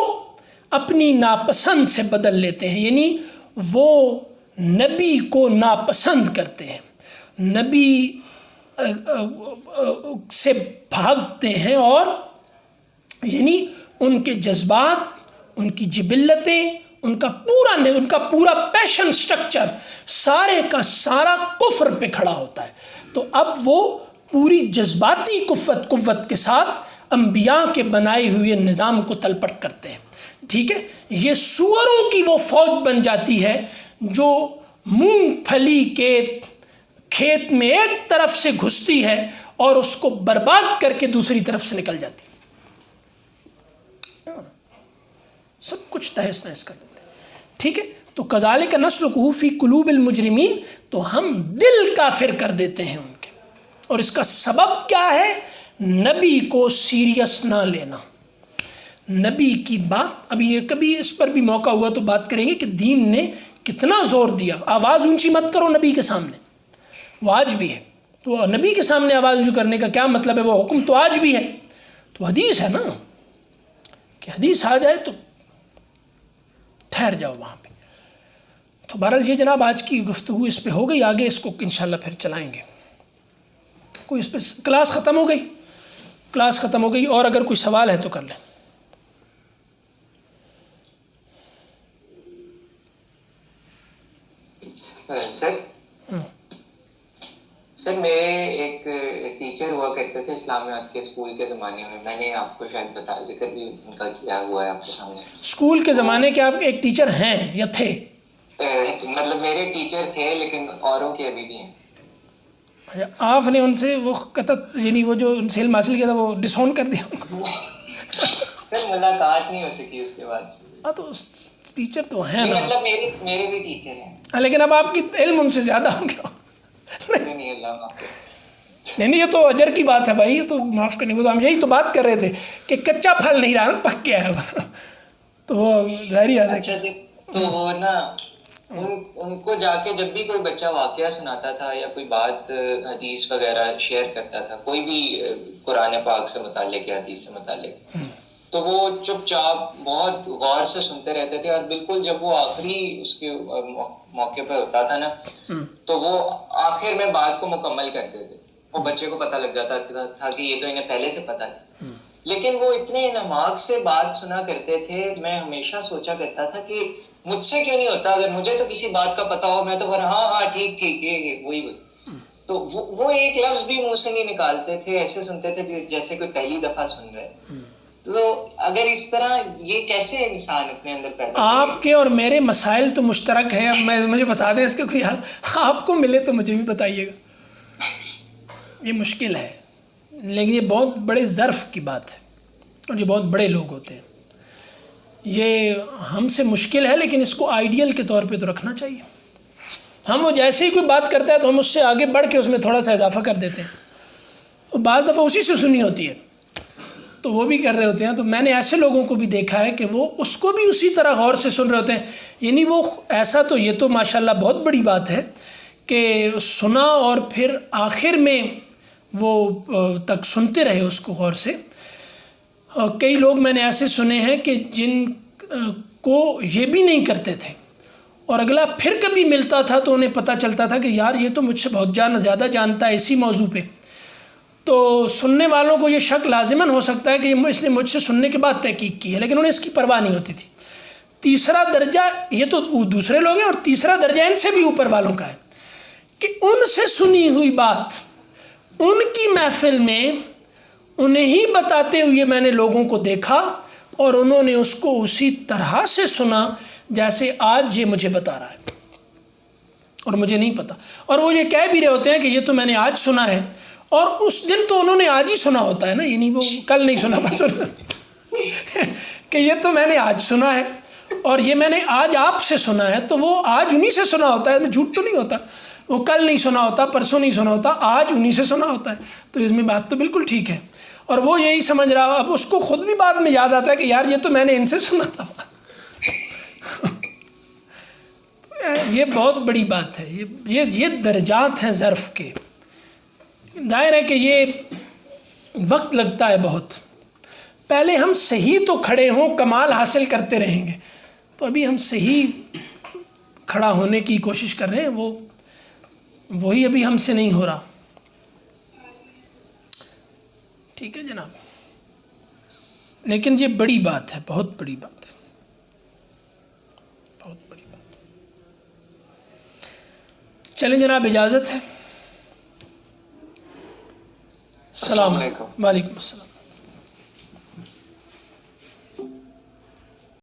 اپنی ناپسند سے بدل لیتے ہیں، یعنی وہ نبی کو ناپسند کرتے ہیں، نبی سے بھاگتے ہیں، اور یعنی ان کے جذبات، ان کی جبلتیں، ان کا پورا پیشن سٹرکچر سارے کا سارا کفر پہ کھڑا ہوتا ہے۔ تو اب وہ پوری جذباتی قوت کے ساتھ انبیاء کے بنائے ہوئے نظام کو تلپٹ کرتے ہیں، ٹھیک ہے۔ یہ سوروں کی وہ فوج بن جاتی ہے جو مونگ پھلی کے کھیت میں ایک طرف سے گھستی ہے اور اس کو برباد کر کے دوسری طرف سے نکل جاتی ہے، سب کچھ تہس نہس کر دیتے ہیں، ٹھیک ہے۔ تو کذالک نسلکہ فی قلوب المجرمین، تو ہم دل کافر کر دیتے ہیں ان کے، اور اس کا سبب کیا ہے؟ نبی کو سیریس نہ لینا، نبی کی بات۔ ابھی یہ کبھی اس پر بھی موقع ہوا تو بات کریں گے کہ دین نے کتنا زور دیا، آواز اونچی مت کرو نبی کے سامنے، وہ آج بھی ہے۔ تو نبی کے سامنے آواز اونچی کرنے کا کیا مطلب ہے؟ وہ حکم تو آج بھی ہے، تو حدیث ہے نا، کہ حدیث آ جائے تو ٹھہر جاؤ وہاں پہ۔ تو بہرحال یہ جناب آج کی گفتگو اس پہ ہو گئی، آگے اس کو انشاءاللہ پھر چلائیں گے۔ کوئی اس پہ کلاس ختم ہو گئی، اور اگر کوئی سوال ہے تو کر لیں۔ سر میرے ایک ٹیچر ہوا کرتے تھے اسلامیات کے اسکول کے زمانے میں نے آپ کو شاید ذکر بھی ان کا کیا ہوا ہے آپ کے سامنے۔ اسکول کے زمانے کے آپ کے ایک ٹیچر ہیں یا تھے؟ مطلب میرے ٹیچر تھے لیکن اوروں کے ابھی بھی ہیں۔ آپ نے ان سے وہ یعنی وہ جو ان سے علم حاصل کیا تھا وہ ڈساؤن کر دیا؟ سر ملاقات نہیں ہو سکی اس کے بعد۔ ہاں تو ٹیچر تو ہیں نا، مطلب میرے بھی ٹیچر ہیں، لیکن اب آپ کی علم ان سے زیادہ ہو گیا۔ نہیں یہ تو اجر کی بات ہے بھائی، یہ تو معاف کرنے کو ہم یہی تو بات کر رہے تھے کہ کچا پھل نہیں رہا نا، پک گیا ہے، تو وہ ظاہری بات ہے۔ تو وہ نا ان کو جا کے جب بھی کوئی بچہ واقعہ سناتا تھا یا کوئی بات حدیث وغیرہ شیئر کرتا تھا، کوئی بھی قرآن پاک سے متعلق یا حدیث سے متعلق، تو وہ چپ چاپ بہت غور سے سنتے رہتے تھے، اور بالکل جب وہ آخری اس کے موقع پہ ہوتا تھا نا تو وہ آخر میں بات کو مکمل کر دیتے تھے۔ وہ بچے کو پتہ لگ جاتا تھا کہ یہ تو انہیں پہلے سے پتہ تھی، لیکن وہ اتنے انعماق سے بات سنا کرتے تھے۔ میں ہمیشہ سوچا کرتا تھا کہ مجھ سے کیوں نہیں ہوتا، اگر مجھے تو کسی بات کا پتہ ہو میں تو ہاں ٹھیک یہ وہی تو وہ ایک لفظ بھی منہ سے نہیں نکالتے تھے، ایسے سنتے تھے جیسے کوئی پہلی دفعہ سن رہے۔ تو اگر اس طرح یہ کیسے انسان اپنے اندر پیدا، آپ کے اور میرے مسائل تو مشترک ہیں، اب مجھے بتا دیں اس کے کوئی حل، آپ کو ملے تو مجھے بھی بتائیے گا۔ یہ مشکل ہے، لیکن یہ بہت بڑے ظرف کی بات ہے، اور یہ بہت بڑے لوگ ہوتے ہیں۔ یہ ہم سے مشکل ہے، لیکن اس کو آئیڈیل کے طور پہ تو رکھنا چاہیے۔ ہم وہ جیسے ہی کوئی بات کرتا ہے تو ہم اس سے آگے بڑھ کے اس میں تھوڑا سا اضافہ کر دیتے ہیں، اور بعض دفعہ اسی سے سنی ہوتی ہے تو وہ بھی کر رہے ہوتے ہیں۔ تو میں نے ایسے لوگوں کو بھی دیکھا ہے کہ وہ اس کو بھی اسی طرح غور سے سن رہے ہوتے ہیں، یعنی وہ ایسا، تو یہ تو ماشاءاللہ بہت بڑی بات ہے کہ سنا اور پھر آخر میں وہ تک سنتے رہے اس کو غور سے۔ کئی لوگ میں نے ایسے سنے ہیں کہ جن کو یہ بھی نہیں کرتے تھے، اور اگلا پھر کبھی ملتا تھا تو انہیں پتہ چلتا تھا کہ یار یہ تو مجھ سے بہت زیادہ جانتا ہے اسی موضوع پہ۔ تو سننے والوں کو یہ شک لازماً ہو سکتا ہے کہ اس نے مجھ سے سننے کے بعد تحقیق کی ہے، لیکن انہیں اس کی پرواہ نہیں ہوتی تھی۔ تیسرا درجہ یہ تو دوسرے لوگ ہیں، اور تیسرا درجہ ان سے بھی اوپر والوں کا ہے کہ ان سے سنی ہوئی بات ان کی محفل میں انہیں ہی بتاتے ہوئے میں نے لوگوں کو دیکھا، اور انہوں نے اس کو اسی طرح سے سنا جیسے آج یہ مجھے بتا رہا ہے، اور مجھے نہیں پتا۔ اور وہ یہ کہہ بھی رہے ہوتے ہیں کہ یہ تو میں نے آج سنا ہے، اور اس دن تو انہوں نے آج ہی سنا ہوتا ہے نا، یعنی وہ کل نہیں سنا بس کہ یہ تو میں نے آج سنا ہے، اور یہ میں نے آج آپ سے سنا ہے، تو وہ آج انہی سے سنا ہوتا ہے، جھوٹ تو نہیں ہوتا، وہ کل نہیں سنا ہوتا، پرسوں نہیں سنا ہوتا، آج انہی سے سنا ہوتا ہے۔ تو اس میں بات تو بالکل ٹھیک ہے، اور وہ یہی سمجھ رہا، اب اس کو خود بھی بعد میں یاد آتا ہے کہ یار یہ تو میں نے ان سے سنا تھا۔ یہ بہت بڑی بات ہے، یہ درجات ہیں ظرف کے۔ ظاہر ہے کہ یہ وقت لگتا ہے بہت، پہلے ہم صحیح تو کھڑے ہوں، کمال حاصل کرتے رہیں گے، تو ابھی ہم صحیح کھڑا ہونے کی کوشش کر رہے ہیں، وہی ابھی ہم سے نہیں ہو رہا۔ ٹھیک ہے جناب، لیکن یہ بڑی بات ہے، بہت بڑی بات ہے، بہت بڑی بات ہے۔ چلیں جناب، اجازت ہے۔ السلام علیکم۔ وعلیکم السلام۔